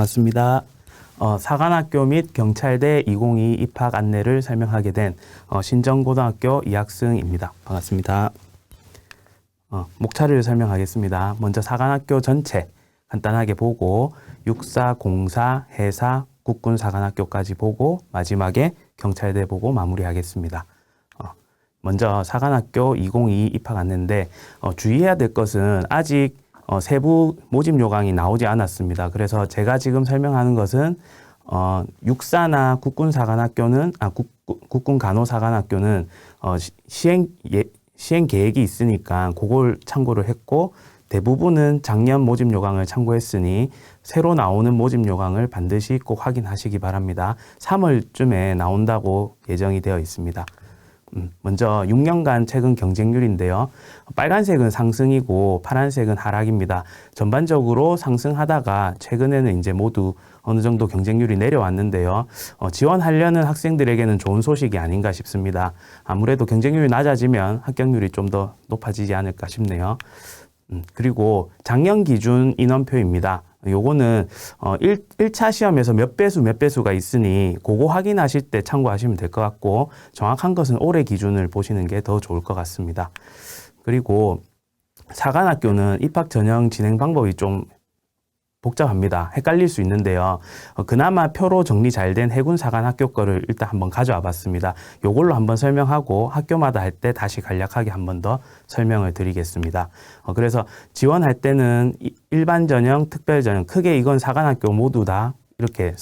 반갑습니다. 사관학교 및 경찰대 2022 입학 안내를 설명하게 된 신정고등학교 이학승입니다. 반갑습니다. 목차를 설명하겠습니다. 먼저 사관학교 전체 간단하게 보고 육사, 공사, 해사, 국군 사관학교까지 보고 마지막에 경찰대 보고 마무리하겠습니다. 먼저 사관학교 2022 입학 안내인데 주의해야 될 것은 아직 세부 모집 요강이 나오지 않았습니다. 그래서 제가 지금 설명하는 것은 육사나 국군 사관학교는 국군 간호사관학교는 시행 계획이 있으니까 그걸 참고를 했고 대부분은 작년 모집 요강을 참고했으니 새로 나오는 모집 요강을 반드시 꼭 확인하시기 바랍니다. 3월쯤에 나온다고 예정이 되어 있습니다. 먼저 6년간 최근 경쟁률인데요. 빨간색은 상승이고 파란색은 하락입니다. 전반적으로 상승하다가 최근에는 이제 모두 어느 정도 경쟁률이 내려왔는데요. 지원하려는 학생들에게는 좋은 소식이 아닌가 싶습니다. 아무래도 경쟁률이 낮아지면 합격률이 좀 더 높아지지 않을까 싶네요. 그리고 작년 기준 인원표입니다. 요거는 1차 시험에서 몇 배수가 있으니 그거 확인하실 때 참고하시면 될 것 같고 정확한 것은 올해 기준을 보시는 게 더 좋을 것 같습니다. 그리고 사관학교는 입학 전형 진행 방법이 좀 복잡합니다. 헷갈릴 수 있는데요. 그나마 표로 정리 잘 된 해군 사관학교 거를 일단 한번 가져와 봤습니다. 요걸로 한번 설명하고 학교마다 할 때 다시 간략하게 한번 더 설명을 드리겠습니다. 그래서 지원할 때는 일반 전형, 특별 전형, 크게 이건 사관학교 모두 다 이렇게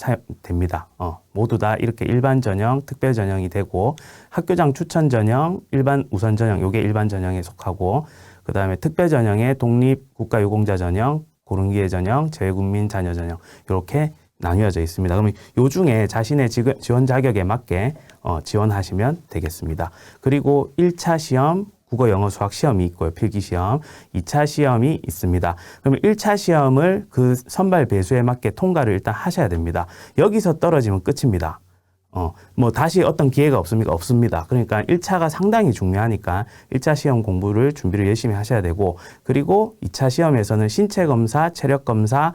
됩니다. 모두 다 이렇게 일반 전형, 특별 전형이 되고 학교장 추천 전형, 일반 우선 전형, 요게 일반 전형에 속하고 그 다음에 특별 전형에 독립 국가유공자 전형, 고른기회 전형, 재외국민 자녀 전형 이렇게 나뉘어져 있습니다. 그러면 요 중에 자신의 지원 자격에 맞게 지원하시면 되겠습니다. 그리고 1차 시험, 국어, 영어, 수학 시험이 있고요. 필기시험. 2차 시험이 있습니다. 그러면 1차 시험을 그 선발 배수에 맞게 통과를 일단 하셔야 됩니다. 여기서 떨어지면 끝입니다. 뭐 다시 어떤 기회가 없습니까? 없습니다. 그러니까 1차가 상당히 중요하니까 1차 시험 공부를 준비를 열심히 하셔야 되고 그리고 2차 시험에서는 신체 검사, 체력 검사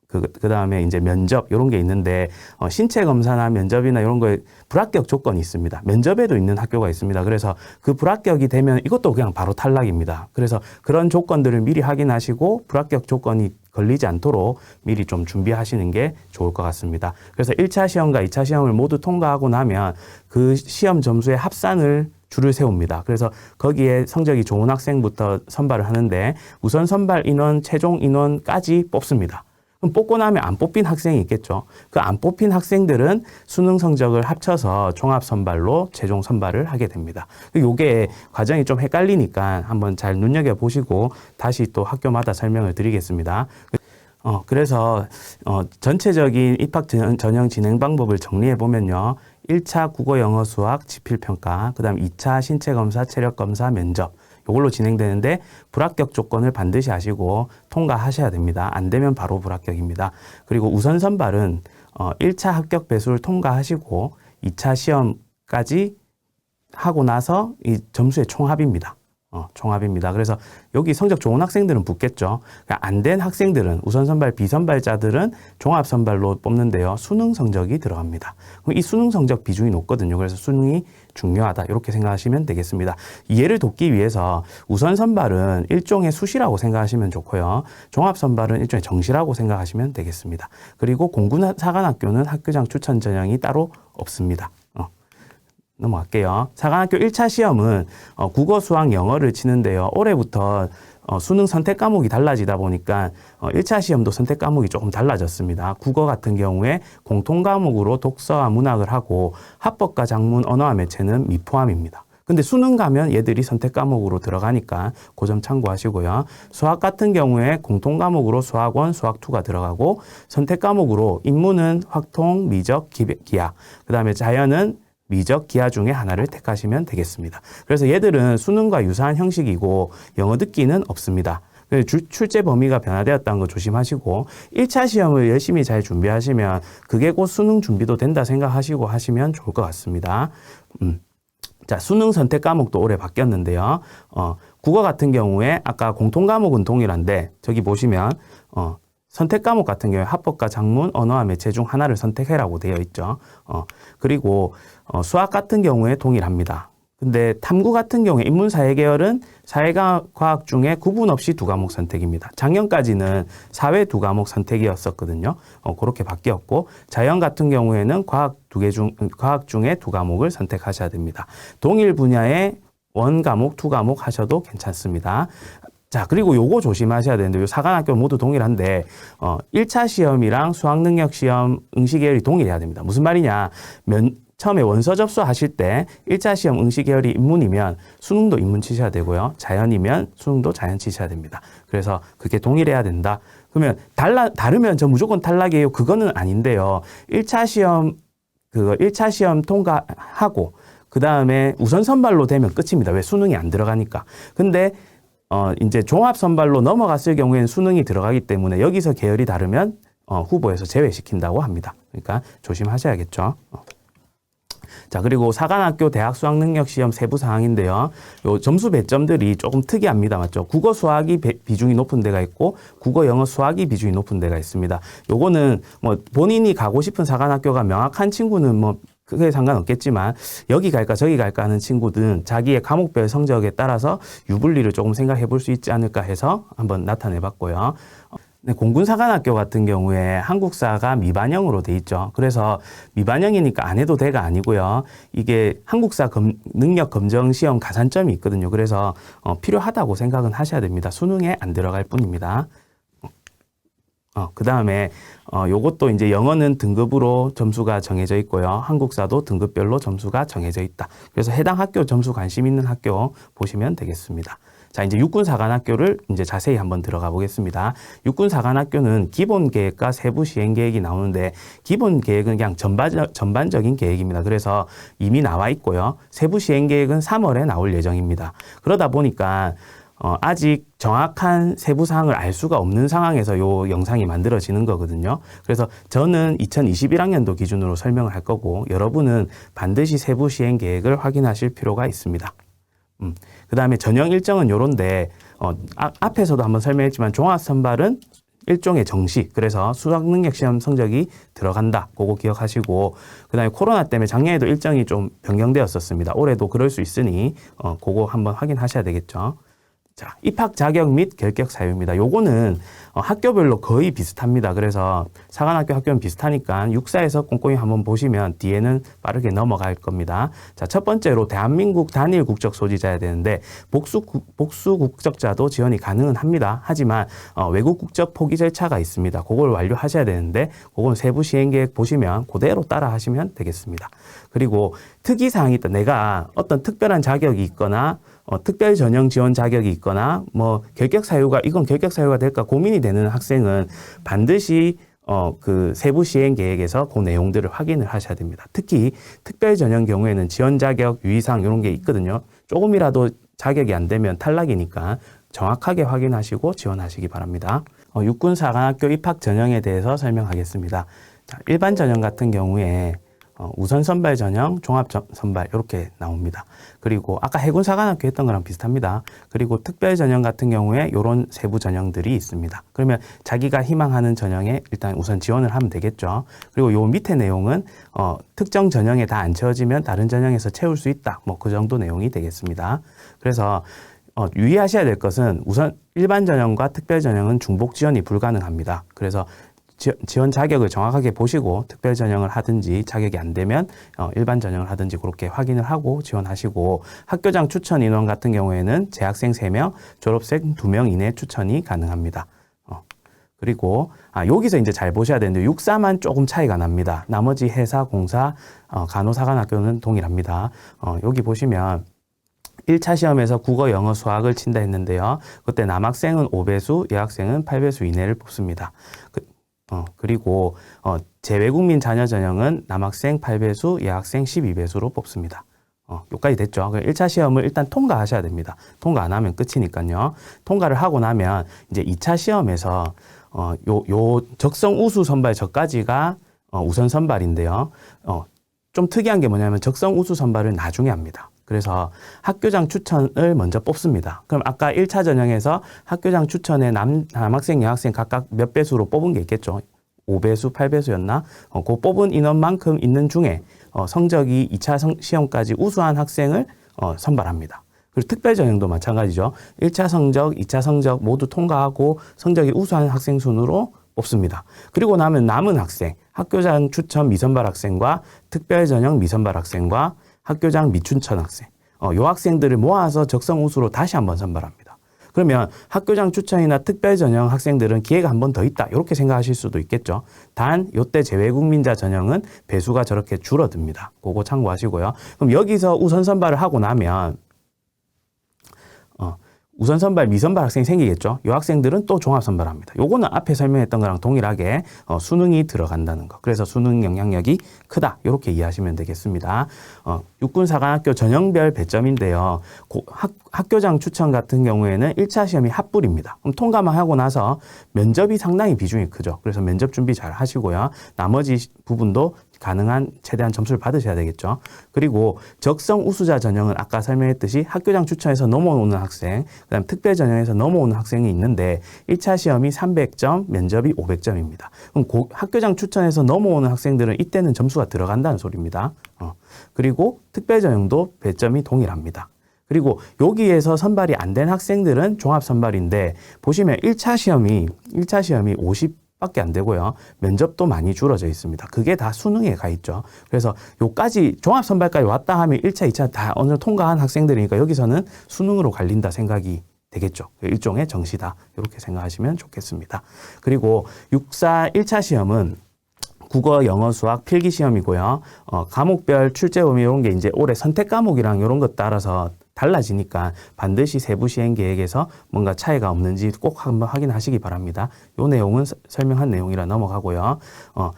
그 다음에 이제 면접 이런 게 있는데 신체 검사나 면접이나 이런 거에 불합격 조건이 있습니다. 면접에도 있는 학교가 있습니다. 그래서 그 불합격이 되면 이것도 그냥 바로 탈락입니다. 그래서 그런 조건들을 미리 확인하시고 불합격 조건이 걸리지 않도록 미리 좀 준비하시는 게 좋을 것 같습니다. 그래서 1차 시험과 2차 시험을 모두 통과하고 나면 그 시험 점수의 합산을 줄을 세웁니다. 그래서 거기에 성적이 좋은 학생부터 선발을 하는데 우선 선발 인원, 최종 인원까지 뽑습니다. 그럼 뽑고 나면 안 뽑힌 학생이 있겠죠. 그 안 뽑힌 학생들은 수능 성적을 합쳐서 종합 선발로 최종 선발을 하게 됩니다. 요게 과정이 좀 헷갈리니까 한번 잘 눈여겨보시고 다시 또 학교마다 설명을 드리겠습니다. 그래서 전체적인 입학 전형 진행 방법을 정리해 보면요. 1차 국어, 영어, 수학, 지필평가, 그 다음 2차 신체검사, 체력검사, 면접 이걸로 진행되는데 불합격 조건을 반드시 아시고 통과하셔야 됩니다. 안 되면 바로 불합격입니다. 그리고 우선 선발은 1차 합격 배수를 통과하시고 2차 시험까지 하고 나서 이 점수의 총합입니다. 총합입니다. 그래서 여기 성적 좋은 학생들은 붙겠죠. 안 된 학생들은 우선 선발, 비선발자들은 종합 선발로 뽑는데요. 수능 성적이 들어갑니다. 그럼 이 수능 성적 비중이 높거든요. 그래서 수능이 중요하다. 이렇게 생각하시면 되겠습니다. 이해를 돕기 위해서 우선 선발은 일종의 수시라고 생각하시면 좋고요. 종합 선발은 일종의 정시라고 생각하시면 되겠습니다. 그리고 공군 사관학교는 학교장 추천 전형이 따로 없습니다. 넘어갈게요. 사관학교 1차 시험은 국어, 수학, 영어를 치는데요. 올해부터 수능 선택 과목이 달라지다 보니까 1차 시험도 선택 과목이 조금 달라졌습니다. 국어 같은 경우에 공통 과목으로 독서와 문학을 하고 합법과 작문, 언어와 매체는 미포함입니다. 근데 수능 가면 얘들이 선택 과목으로 들어가니까 그 점 참고하시고요. 수학 같은 경우에 공통 과목으로 수학 1, 수학 2가 들어가고 선택 과목으로 인문은 확통, 미적, 기하, 그 다음에 자연은 미적, 기하 중에 하나를 택하시면 되겠습니다. 그래서 얘들은 수능과 유사한 형식이고 영어 듣기는 없습니다. 출제 범위가 변화되었다는 거 조심하시고 1차 시험을 열심히 잘 준비하시면 그게 곧 수능 준비도 된다 생각하시고 하시면 좋을 것 같습니다. 자, 수능 선택 과목도 올해 바뀌었는데요. 국어 같은 경우에 아까 공통 과목은 동일한데 저기 보시면 선택 과목 같은 경우에 합법과 작문, 언어와 매체 중 하나를 선택해라고 되어 있죠. 그리고 수학 같은 경우에 동일합니다. 근데 탐구 같은 경우에 인문사회 계열은 사회과학 중에 구분 없이 두 과목 선택입니다. 작년까지는 사회 두 과목 선택이었었거든요. 그렇게 바뀌었고, 자연 같은 경우에는 과학 중에 두 과목을 선택하셔야 됩니다. 동일 분야의 원 과목, 투 과목 하셔도 괜찮습니다. 자, 그리고 요거 조심하셔야 되는데, 요 사관학교 모두 동일한데, 1차 시험이랑 수학능력 시험 응시 계열이 동일해야 됩니다. 무슨 말이냐? 처음에 원서 접수하실 때 1차 시험 응시 계열이 인문이면 수능도 인문 치셔야 되고요. 자연이면 수능도 자연 치셔야 됩니다. 그래서 그게 동일해야 된다. 그러면 다르면 저 무조건 탈락이에요. 그거는 아닌데요. 1차 시험 통과하고 그 다음에 우선 선발로 되면 끝입니다. 왜? 수능이 안 들어가니까. 근데 이제 종합 선발로 넘어갔을 경우에는 수능이 들어가기 때문에 여기서 계열이 다르면 후보에서 제외시킨다고 합니다. 그러니까 조심하셔야겠죠. 자, 그리고 사관학교 대학 수학능력시험 세부 사항인데요. 요 점수 배점들이 조금 특이합니다. 맞죠? 국어 수학이 비중이 높은 데가 있고 국어 영어 수학이 비중이 높은 데가 있습니다. 요거는 뭐 본인이 가고 싶은 사관학교가 명확한 친구는 뭐 크게 상관없겠지만 여기 갈까 저기 갈까 하는 친구들은 자기의 과목별 성적에 따라서 유불리를 조금 생각해 볼 수 있지 않을까 해서 한번 나타내 봤고요. 네, 공군사관학교 같은 경우에 한국사가 미반영으로 돼 있죠. 그래서 미반영이니까 안 해도 돼가 아니고요. 이게 한국사 능력 검정 시험 가산점이 있거든요. 그래서 필요하다고 생각은 하셔야 됩니다. 수능에 안 들어갈 뿐입니다. 그 다음에 요것도 이제 영어는 등급으로 점수가 정해져 있고요. 한국사도 등급별로 점수가 정해져 있다. 그래서 해당 학교 점수 관심 있는 학교 보시면 되겠습니다. 자, 이제 육군사관학교를 이제 자세히 한번 들어가 보겠습니다. 육군사관학교는 기본 계획과 세부 시행 계획이 나오는데 기본 계획은 그냥 전반적인 계획입니다. 그래서 이미 나와 있고요. 세부 시행 계획은 3월에 나올 예정입니다. 그러다 보니까 아직 정확한 세부 사항을 알 수가 없는 상황에서 요 영상이 만들어지는 거거든요. 그래서 저는 2021학년도 기준으로 설명을 할 거고 여러분은 반드시 세부 시행 계획을 확인하실 필요가 있습니다. 그 다음에 전형 일정은 요런데 앞에서도 한번 설명했지만 종합선발은 일종의 정시, 그래서 수학능력시험 성적이 들어간다. 그거 기억하시고 그 다음에 코로나 때문에 작년에도 일정이 좀 변경되었었습니다. 올해도 그럴 수 있으니 그거 한번 확인하셔야 되겠죠. 자, 입학 자격 및 결격 사유입니다. 요거는 학교별로 거의 비슷합니다. 그래서 사관학교 학교는 비슷하니까 육사에서 꼼꼼히 한번 보시면 뒤에는 빠르게 넘어갈 겁니다. 자, 첫 번째로 대한민국 단일 국적 소지자야 되는데 복수 국적자도 지원이 가능은 합니다. 하지만 외국 국적 포기 절차가 있습니다. 그걸 완료하셔야 되는데 그건 세부 시행 계획 보시면 그대로 따라 하시면 되겠습니다. 그리고 특이사항이 있다. 내가 어떤 특별한 자격이 있거나 특별 전형 지원 자격이 있거나 뭐 결격 사유가 이건 결격 사유가 될까 고민이 되는 학생은 반드시 그 세부 시행 계획에서 그 내용들을 확인을 하셔야 됩니다. 특히 특별 전형 경우에는 지원 자격, 유의사항 이런 게 있거든요. 조금이라도 자격이 안 되면 탈락이니까 정확하게 확인하시고 지원하시기 바랍니다. 육군사관학교 입학 전형에 대해서 설명하겠습니다. 자, 일반 전형 같은 경우에 우선 선발 전형, 종합 선발 이렇게 나옵니다. 그리고 아까 해군사관학교 했던 거랑 비슷합니다. 그리고 특별 전형 같은 경우에 이런 세부 전형들이 있습니다. 그러면 자기가 희망하는 전형에 일단 우선 지원을 하면 되겠죠. 그리고 요 밑에 내용은 특정 전형에 다 안 채워지면 다른 전형에서 채울 수 있다. 뭐 그 정도 내용이 되겠습니다. 그래서 유의하셔야 될 것은 우선 일반 전형과 특별 전형은 중복 지원이 불가능합니다. 그래서 지원 자격을 정확하게 보시고 특별 전형을 하든지 자격이 안 되면 일반 전형을 하든지 그렇게 확인을 하고 지원하시고 학교장 추천 인원 같은 경우에는 재학생 3명, 졸업생 2명 이내 추천이 가능합니다. 그리고 여기서 이제 잘 보셔야 되는데 육사만 조금 차이가 납니다. 나머지 회사, 공사, 간호사관학교는 동일합니다. 여기 보시면 1차 시험에서 국어, 영어, 수학을 친다 했는데요. 그때 남학생은 5배수, 여학생은 8배수 이내를 뽑습니다. 그리고 재외국민 자녀 전형은 남학생 8배수, 여학생 12배수로 뽑습니다. 여기까지 됐죠. 1차 시험을 일단 통과하셔야 됩니다. 통과 안 하면 끝이니까요. 통과를 하고 나면 이제 2차 시험에서 요 적성 우수 선발 저까지가 우선 선발인데요. 좀 특이한 게 뭐냐면 적성 우수 선발을 나중에 합니다. 그래서 학교장 추천을 먼저 뽑습니다. 그럼 아까 1차 전형에서 학교장 추천에 남학생, 여학생 각각 몇 배수로 뽑은 게 있겠죠. 5배수, 8배수였나? 그 뽑은 인원만큼 있는 중에 성적이 2차 시험까지 우수한 학생을 선발합니다. 그리고 특별 전형도 마찬가지죠. 1차 성적, 2차 성적 모두 통과하고 성적이 우수한 학생 순으로 뽑습니다. 그리고 나면 남은 학생, 학교장 추천 미선발 학생과 특별 전형 미선발 학생과 학교장 미추천 학생, 요 학생들을 모아서 적성 우수로 다시 한번 선발합니다. 그러면 학교장 추천이나 특별 전형 학생들은 기회가 한 번 더 있다. 이렇게 생각하실 수도 있겠죠. 단 요때 재외국민자 전형은 배수가 저렇게 줄어듭니다. 그거 참고하시고요. 그럼 여기서 우선 선발을 하고 나면 우선 선발, 미선발 학생이 생기겠죠. 이 학생들은 또 종합 선발합니다. 요거는 앞에 설명했던 거랑 동일하게 수능이 들어간다는 거. 그래서 수능 영향력이 크다. 이렇게 이해하시면 되겠습니다. 육군사관학교 전형별 배점인데요. 학교장 추천 같은 경우에는 1차 시험이 합불입니다. 그럼 통과만 하고 나서 면접이 상당히 비중이 크죠. 그래서 면접 준비 잘 하시고요. 나머지 부분도 가능한 최대한 점수를 받으셔야 되겠죠. 그리고 적성 우수자 전형은 아까 설명했듯이 학교장 추천에서 넘어오는 학생, 그다음 특별 전형에서 넘어오는 학생이 있는데 1차 시험이 300점, 면접이 500점입니다. 그럼 학교장 추천에서 넘어오는 학생들은 이때는 점수가 들어간다는 소리입니다. 그리고 특별 전형도 배점이 동일합니다. 그리고 여기에서 선발이 안 된 학생들은 종합 선발인데 보시면 1차 시험이 50밖에 안 되고요. 면접도 많이 줄어져 있습니다. 그게 다 수능에 가 있죠. 그래서 요까지 종합 선발까지 왔다 하면 1차, 2차 다 어느 정도 통과한 학생들이니까 여기서는 수능으로 갈린다 생각이 되겠죠. 일종의 정시다. 이렇게 생각하시면 좋겠습니다. 그리고 육사 1차 시험은 국어, 영어, 수학 필기 시험이고요. 과목별 출제 범위 이런 게 이제 올해 선택 과목이랑 이런 것 따라서 달라지니까 반드시 세부 시행 계획에서 뭔가 차이가 없는지 꼭 한번 확인하시기 바랍니다. 요 내용은 설명한 내용이라 넘어가고요.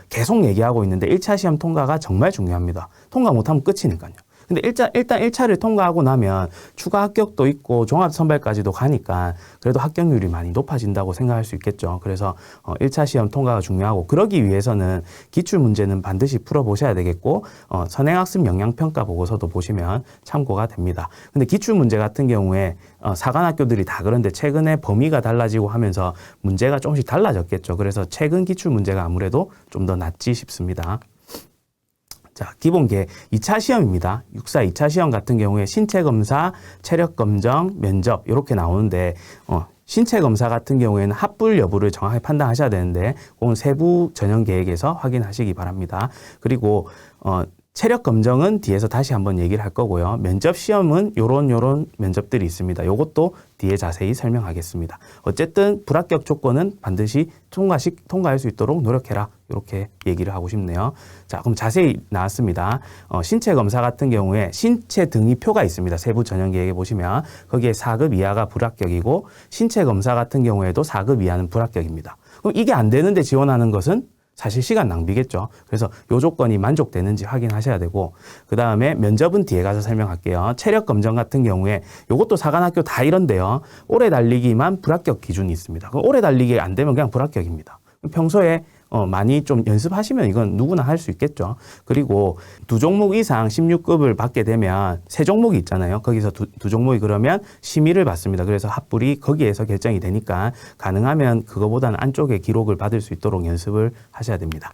계속 얘기하고 있는데 1차 시험 통과가 정말 중요합니다. 통과 못하면 끝이니까요. 근데 일단 1차를 통과하고 나면 추가 합격도 있고 종합 선발까지도 가니까 그래도 합격률이 많이 높아진다고 생각할 수 있겠죠. 그래서 1차 시험 통과가 중요하고 그러기 위해서는 기출 문제는 반드시 풀어보셔야 되겠고 선행학습 영향평가 보고서도 보시면 참고가 됩니다. 근데 기출 문제 같은 경우에 사관학교들이 다 그런데 최근에 범위가 달라지고 하면서 문제가 조금씩 달라졌겠죠. 그래서 최근 기출 문제가 아무래도 좀 더 낫지 싶습니다. 자, 기본계 2차 시험입니다. 육사 2차 시험 같은 경우에 신체검사, 체력검정, 면접 이렇게 나오는데 신체검사 같은 경우에는 합불 여부를 정확히 판단하셔야 되는데 그건 세부 전형 계획에서 확인하시기 바랍니다. 그리고 체력 검정은 뒤에서 다시 한번 얘기를 할 거고요. 면접 시험은 요런 면접들이 있습니다. 요것도 뒤에 자세히 설명하겠습니다. 어쨌든 불합격 조건은 반드시 통과할 수 있도록 노력해라. 이렇게 얘기를 하고 싶네요. 자, 그럼 자세히 나왔습니다. 신체 검사 같은 경우에 신체 등위표가 있습니다. 세부 전형 계획에 보시면 거기에 4급 이하가 불합격이고 신체 검사 같은 경우에도 4급 이하는 불합격입니다. 그럼 이게 안 되는데 지원하는 것은 사실 시간 낭비겠죠. 그래서 요 조건이 만족되는지 확인하셔야 되고 그 다음에 면접은 뒤에 가서 설명할게요. 체력 검정 같은 경우에 요것도 사관학교 다 이런데요. 오래 달리기만 불합격 기준이 있습니다. 그럼 오래 달리기 안 되면 그냥 불합격입니다. 평소에 많이 좀 연습하시면 이건 누구나 할 수 있겠죠. 그리고 2종목 이상 16급을 받게 되면 3종목이 있잖아요. 거기서 두 종목이 그러면 심의를 받습니다. 그래서 합불이 거기에서 결정이 되니까 가능하면 그거보다는 안쪽에 기록을 받을 수 있도록 연습을 하셔야 됩니다.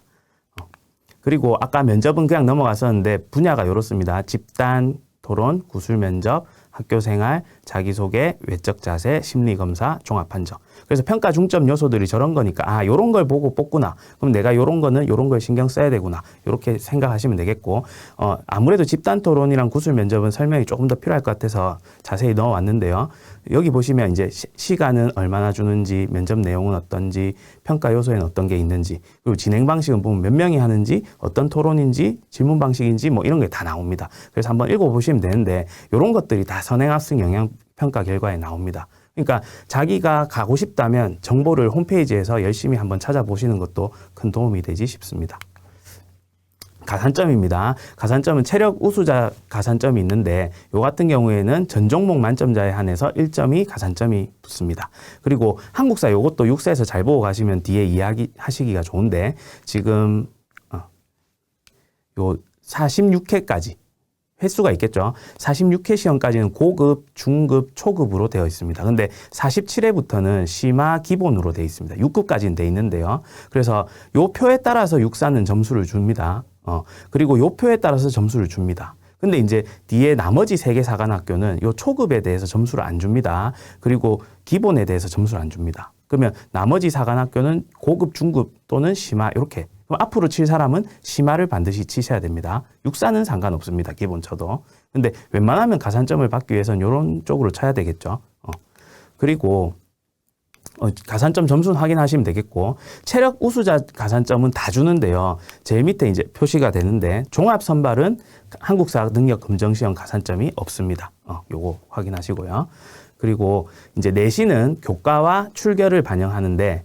그리고 아까 면접은 그냥 넘어갔었는데 분야가 이렇습니다. 집단, 토론, 구술 면접, 학교생활, 자기소개, 외적 자세, 심리검사, 종합판정. 그래서 평가 중점 요소들이 저런 거니까 요런 걸 보고 뽑구나. 그럼 내가 요런 걸 신경 써야 되구나. 이렇게 생각하시면 되겠고 아무래도 집단 토론이랑 구술 면접은 설명이 조금 더 필요할 것 같아서 자세히 넣어왔는데요. 여기 보시면 이제 시간은 얼마나 주는지, 면접 내용은 어떤지, 평가 요소에는 어떤 게 있는지, 그리고 진행 방식은 보면 몇 명이 하는지, 어떤 토론인지, 질문 방식인지 뭐 이런 게 다 나옵니다. 그래서 한번 읽어보시면 되는데 이런 것들이 다 선행학습 영향 평가 결과에 나옵니다. 그러니까 자기가 가고 싶다면 정보를 홈페이지에서 열심히 한번 찾아보시는 것도 큰 도움이 되지 싶습니다. 가산점입니다. 가산점은 체력 우수자 가산점이 있는데 요 같은 경우에는 전 종목 만점자에 한해서 1점이 가산점이 붙습니다. 그리고 한국사 요것도 육사에서 잘 보고 가시면 뒤에 이야기하시기가 좋은데 지금 요 46회까지 횟수가 있겠죠. 46회 시험까지는 고급, 중급, 초급으로 되어 있습니다. 근데 47회부터는 심화 기본으로 되어 있습니다. 6급까지는 되어 있는데요. 그래서 요 표에 따라서 육사는 점수를 줍니다. 그리고 요 표에 따라서 점수를 줍니다. 근데 이제 뒤에 나머지 3개 사관학교는 요 초급에 대해서 점수를 안 줍니다. 그리고 기본에 대해서 점수를 안 줍니다. 그러면 나머지 사관학교는 고급, 중급 또는 심화 이렇게. 그럼 앞으로 칠 사람은 심화를 반드시 치셔야 됩니다. 육사는 상관없습니다. 기본 쳐도. 근데 웬만하면 가산점을 받기 위해서는 이런 쪽으로 쳐야 되겠죠. 그리고 가산점 점수는 확인하시면 되겠고, 체력 우수자 가산점은 다 주는데요. 제일 밑에 이제 표시가 되는데, 종합선발은 한국사 능력 검정시험 가산점이 없습니다. 요거 확인하시고요. 그리고 이제 내신은 교과와 출결을 반영하는데,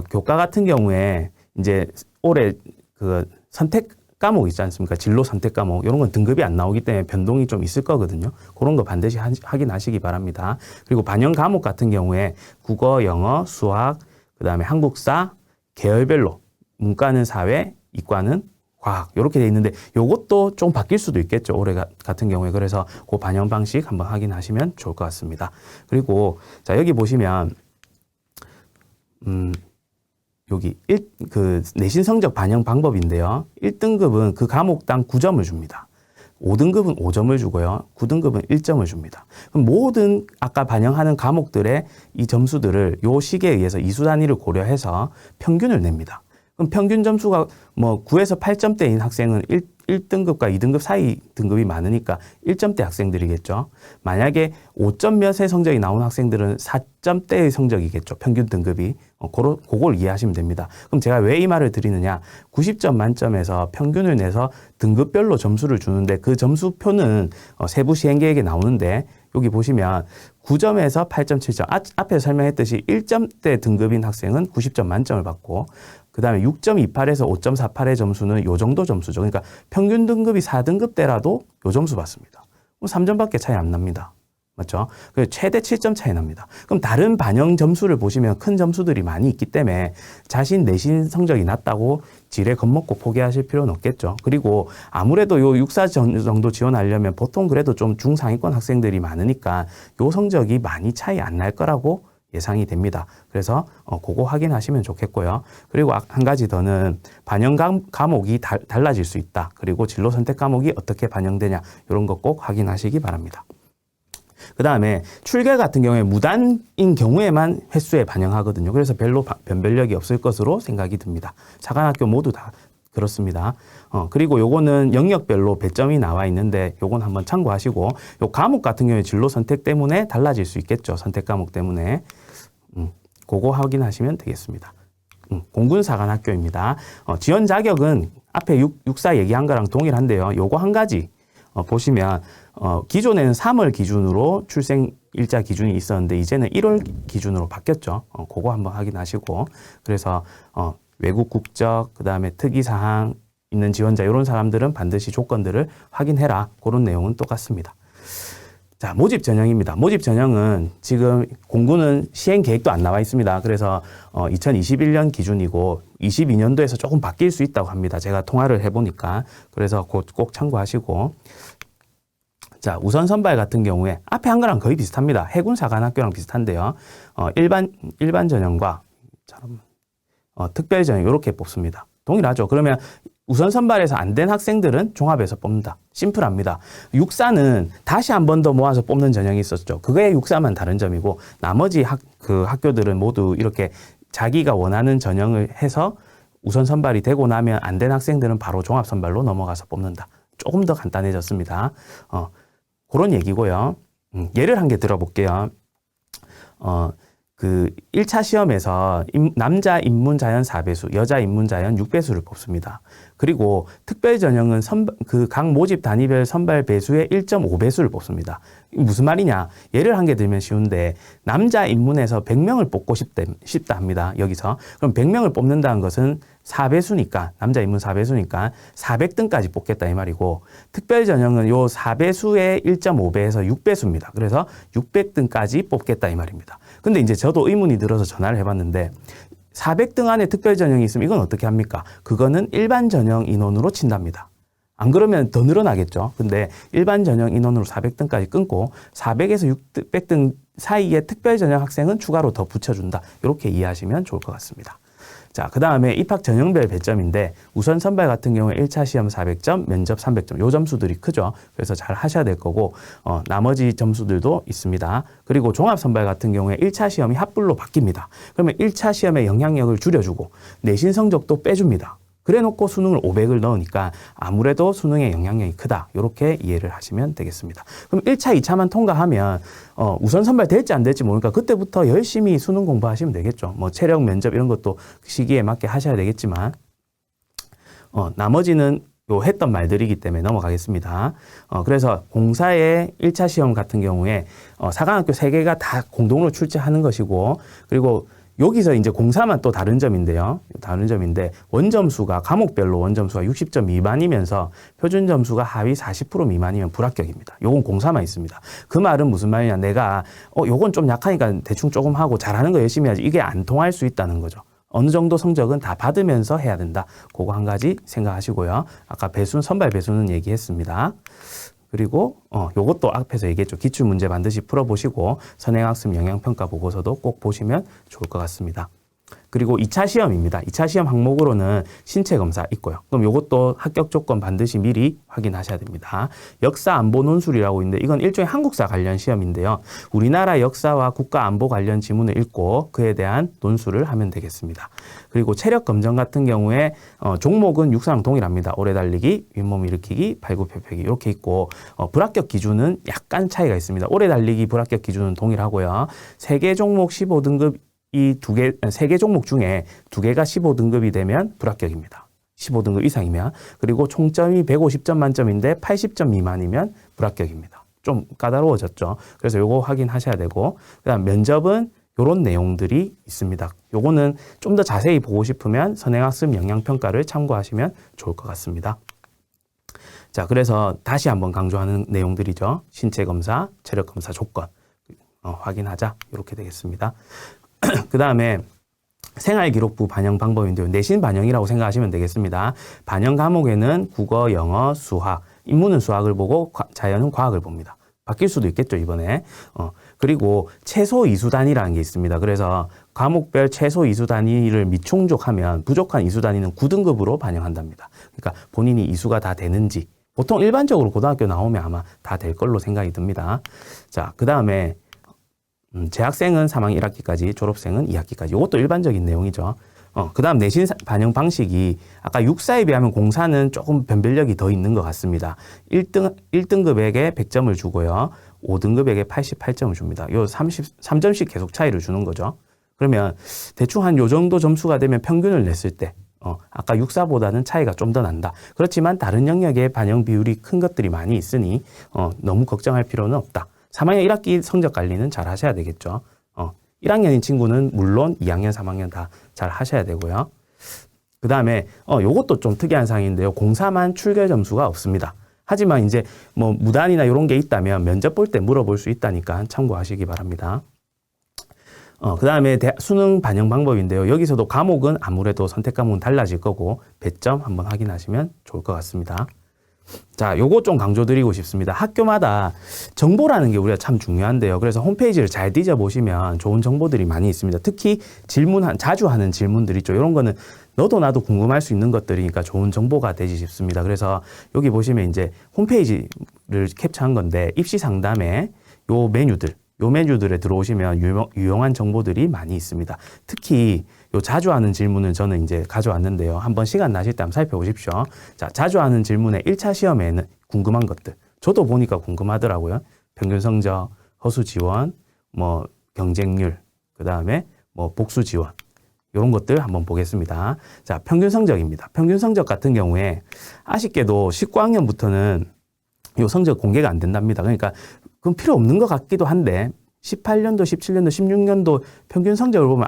교과 같은 경우에 이제 올해 그 선택 과목 있지 않습니까? 진로 선택 과목. 이런 건 등급이 안 나오기 때문에 변동이 좀 있을 거거든요. 그런 거 반드시 확인하시기 바랍니다. 그리고 반영 과목 같은 경우에 국어, 영어, 수학, 그 다음에 한국사, 계열별로 문과는 사회, 이과는 과학 이렇게 돼 있는데 요것도 좀 바뀔 수도 있겠죠. 올해 같은 경우에. 그래서 그 반영 방식 한번 확인하시면 좋을 것 같습니다. 그리고 자 여기 보시면 여기 그 내신 성적 반영 방법인데요. 1등급은 그 과목당 9점을 줍니다. 5등급은 5점을 주고요. 9등급은 1점을 줍니다. 그럼 모든 아까 반영하는 과목들의 이 점수들을 요 식에 의해서 이수 단위를 고려해서 평균을 냅니다. 그럼 평균 점수가 뭐 9에서 8점대인 학생은 1등급과 2등급 사이 등급이 많으니까 1점대 학생들이겠죠. 만약에 5점 몇의 성적이 나온 학생들은 4점대의 성적이겠죠. 평균 등급이. 그걸 이해하시면 됩니다. 그럼 제가 왜 이 말을 드리느냐. 90점 만점에서 평균을 내서 등급별로 점수를 주는데 그 점수표는 세부 시행계획에 나오는데 여기 보시면 9점에서 8점, 7점. 앞에 설명했듯이 1점대 등급인 학생은 90점 만점을 받고 그 다음에 6.28에서 5.48의 점수는 요 정도 점수죠. 그러니까 평균 등급이 4등급대라도 요 점수 받습니다. 3점밖에 차이 안 납니다. 맞죠? 최대 7점 차이 납니다. 그럼 다른 반영 점수를 보시면 큰 점수들이 많이 있기 때문에 자신 내신 성적이 낮다고 지레 겁먹고 포기하실 필요는 없겠죠. 그리고 아무래도 요 육사 정도 지원하려면 보통 그래도 좀 중상위권 학생들이 많으니까 요 성적이 많이 차이 안 날 거라고 예상이 됩니다. 그래서 그거 확인하시면 좋겠고요. 그리고 한 가지 더는 반영 과목이 달라질 수 있다. 그리고 진로 선택 과목이 어떻게 반영되냐 이런 거 꼭 확인하시기 바랍니다. 그 다음에 출결 같은 경우에 무단인 경우에만 횟수에 반영하거든요. 그래서 별로 변별력이 없을 것으로 생각이 듭니다. 사관학교 모두 다 그렇습니다. 그리고 요거는 영역별로 배점이 나와 있는데 요건 한번 참고하시고 요 과목 같은 경우에 진로 선택 때문에 달라질 수 있겠죠. 선택 과목 때문에. 그거 확인하시면 되겠습니다. 공군사관학교입니다. 지원 자격은 앞에 육사 얘기한 거랑 동일한데요. 요거 한 가지 보시면 기존에는 3월 기준으로 출생 일자 기준이 있었는데 이제는 1월 기준으로 바뀌었죠. 그거 한번 확인하시고 그래서 외국 국적 그다음에 특이사항 있는 지원자 이런 사람들은 반드시 조건들을 확인해라. 그런 내용은 똑같습니다. 자, 모집 전형입니다. 모집 전형은 지금 공군은 시행 계획도 안 나와 있습니다. 그래서 2021년 기준이고 22년도에서 조금 바뀔 수 있다고 합니다. 제가 통화를 해보니까. 그래서 꼭 참고하시고. 자, 우선 선발 같은 경우에 앞에 한 거랑 거의 비슷합니다. 해군사관학교랑 비슷한데요. 일반 전형과 특별 전형 이렇게 뽑습니다. 동일하죠. 그러면 우선 선발에서 안 된 학생들은 종합에서 뽑는다. 심플합니다. 육사는 다시 한 번 더 모아서 뽑는 전형이 있었죠. 그거의 육사만 다른 점이고 나머지 학교들은 모두 이렇게 자기가 원하는 전형을 해서 우선 선발이 되고 나면 안 된 학생들은 바로 종합 선발로 넘어가서 뽑는다. 조금 더 간단해졌습니다. 그런 얘기고요. 예를 한 개 들어볼게요. 그 1차 시험에서 남자 인문자연 4배수, 여자 인문자연 6배수를 뽑습니다. 그리고 특별 전형은 그 각 모집 단위별 선발 배수의 1.5배수를 뽑습니다. 무슨 말이냐? 예를 한 개 들면 쉬운데 남자 인문에서 100명을 뽑고 싶다 합니다. 여기서. 그럼 100명을 뽑는다는 것은 4배수니까 남자 인문 4배수니까 400등까지 뽑겠다 이 말이고 특별 전형은 요 4배수의 1.5배에서 6배수입니다. 그래서 600등까지 뽑겠다 이 말입니다. 근데 이제 저도 의문이 들어서 전화를 해봤는데 400등 안에 특별 전형이 있으면 이건 어떻게 합니까? 그거는 일반 전형 인원으로 친답니다. 안 그러면 더 늘어나겠죠. 근데 일반 전형 인원으로 400등까지 끊고 400에서 600등 사이에 특별 전형 학생은 추가로 더 붙여준다. 이렇게 이해하시면 좋을 것 같습니다. 자, 그 다음에 입학 전형별 배점인데 우선 선발 같은 경우에 1차 시험 400점, 면접 300점. 요 점수들이 크죠. 그래서 잘 하셔야 될 거고 나머지 점수들도 있습니다. 그리고 종합 선발 같은 경우에 1차 시험이 합불로 바뀝니다. 그러면 1차 시험의 영향력을 줄여주고 내신 성적도 빼줍니다. 그래놓고 수능을 500을 넣으니까 아무래도 수능의 영향력이 크다. 이렇게 이해를 하시면 되겠습니다. 그럼 1차, 2차만 통과하면 우선 선발 될지 안 될지 모르니까 그때부터 열심히 수능 공부하시면 되겠죠. 뭐 체력, 면접 이런 것도 시기에 맞게 하셔야 되겠지만 나머지는 요 했던 말들이기 때문에 넘어가겠습니다. 그래서 공사의 1차 시험 같은 경우에 사관학교 3개가 다 공동으로 출제하는 것이고 그리고 여기서 이제 공사만 또 다른 점인데요. 다른 점인데 원점수가 과목별로 원점수가 60점 미만이면서 표준 점수가 하위 40% 미만이면 불합격입니다. 요건 공사만 있습니다. 그 말은 무슨 말이냐? 내가 요건 좀 약하니까 대충 조금 하고 잘하는 거 열심히 하지. 이게 안 통할 수 있다는 거죠. 어느 정도 성적은 다 받으면서 해야 된다. 그거 한 가지 생각하시고요. 아까 선발 배수는 얘기했습니다. 그리고 요것도 앞에서 얘기했죠. 기출문제 반드시 풀어보시고 선행학습 영향평가 보고서도 꼭 보시면 좋을 것 같습니다. 그리고 2차 시험입니다. 2차 시험 항목으로는 신체검사 있고요. 그럼 요것도 합격 조건 반드시 미리 확인하셔야 됩니다. 역사 안보 논술이라고 있는데 이건 일종의 한국사 관련 시험인데요. 우리나라 역사와 국가 안보 관련 지문을 읽고 그에 대한 논술을 하면 되겠습니다. 그리고 체력 검정 같은 경우에 종목은 육사랑 동일합니다. 오래 달리기, 윗몸 일으키기, 발굽혀펴기 이렇게 있고 불합격 기준은 약간 차이가 있습니다. 오래 달리기 불합격 기준은 동일하고요. 3개 종목 15등급 이 3개 종목 중에 2개가 15등급이 되면 불합격입니다. 15등급 이상이면. 그리고 총점이 150점 만점인데 80점 미만이면 불합격입니다. 좀 까다로워졌죠. 그래서 요거 확인하셔야 되고, 그다음 면접은 요런 내용들이 있습니다. 요거는 좀 더 자세히 보고 싶으면 선행학습 영향평가를 참고하시면 좋을 것 같습니다. 자, 그래서 다시 한번 강조하는 내용들이죠. 신체검사, 체력검사 조건 확인하자. 이렇게 되겠습니다. 그 다음에 생활기록부 반영 방법인데요. 내신 반영이라고 생각하시면 되겠습니다. 반영 과목에는 국어, 영어, 수학, 인문은 수학을 보고 자연은 과학을 봅니다. 바뀔 수도 있겠죠, 이번에. 그리고 최소 이수 단위라는 게 있습니다. 그래서 과목별 최소 이수 단위를 미충족하면 부족한 이수 단위는 9등급으로 반영한답니다. 그러니까 본인이 이수가 다 되는지 보통 일반적으로 고등학교 나오면 아마 다 될 걸로 생각이 듭니다. 자, 그 다음에 재학생은 3학년 1학기까지, 졸업생은 2학기까지. 이것도 일반적인 내용이죠. 그 다음 내신 반영 방식이 아까 육사에 비하면 공사는 조금 변별력이 더 있는 것 같습니다. 1등급에게 100점을 주고요. 5등급에게 88점을 줍니다. 요 33점씩 계속 차이를 주는 거죠. 그러면 대충 한 요 정도 점수가 되면 평균을 냈을 때 아까 육사보다는 차이가 좀 더 난다. 그렇지만 다른 영역의 반영 비율이 큰 것들이 많이 있으니 너무 걱정할 필요는 없다. 3학년 1학기 성적 관리는 잘 하셔야 되겠죠. 1학년인 친구는 물론 2학년, 3학년 다 잘 하셔야 되고요. 그 다음에 요것도 좀 특이한 사항인데요. 공사만 출결 점수가 없습니다. 하지만 이제 뭐 무단이나 이런 게 있다면 면접 볼 때 물어볼 수 있다니까 참고하시기 바랍니다. 그 다음에 수능 반영 방법인데요. 여기서도 과목은 아무래도 선택 과목은 달라질 거고 배점 한번 확인하시면 좋을 것 같습니다. 자, 요거 좀 강조드리고 싶습니다. 학교마다 정보라는 게 우리가 참 중요한데요. 그래서 홈페이지를 잘 뒤져보시면 좋은 정보들이 많이 있습니다. 특히 자주 하는 질문들 있죠. 이런 거는 너도 나도 궁금할 수 있는 것들이니까 좋은 정보가 되지 싶습니다. 그래서 여기 보시면 이제 홈페이지를 캡처한 건데 입시 상담에 요 메뉴들에 들어오시면 유용한 정보들이 많이 있습니다. 특히 요 자주 하는 질문을 저는 이제 가져왔는데요. 한번 시간 나실 때 한번 살펴보십시오. 자, 자주 하는 질문에 1차 시험에는 궁금한 것들. 저도 보니까 궁금하더라고요. 평균 성적, 허수 지원, 뭐 경쟁률, 그 다음에 뭐 복수 지원. 이런 것들 한번 보겠습니다. 자, 평균 성적입니다. 평균 성적 같은 경우에 아쉽게도 19학년부터는 요 성적 공개가 안 된답니다. 그러니까 그건 필요 없는 것 같기도 한데 18년도, 17년도, 16년도 평균 성적을 보면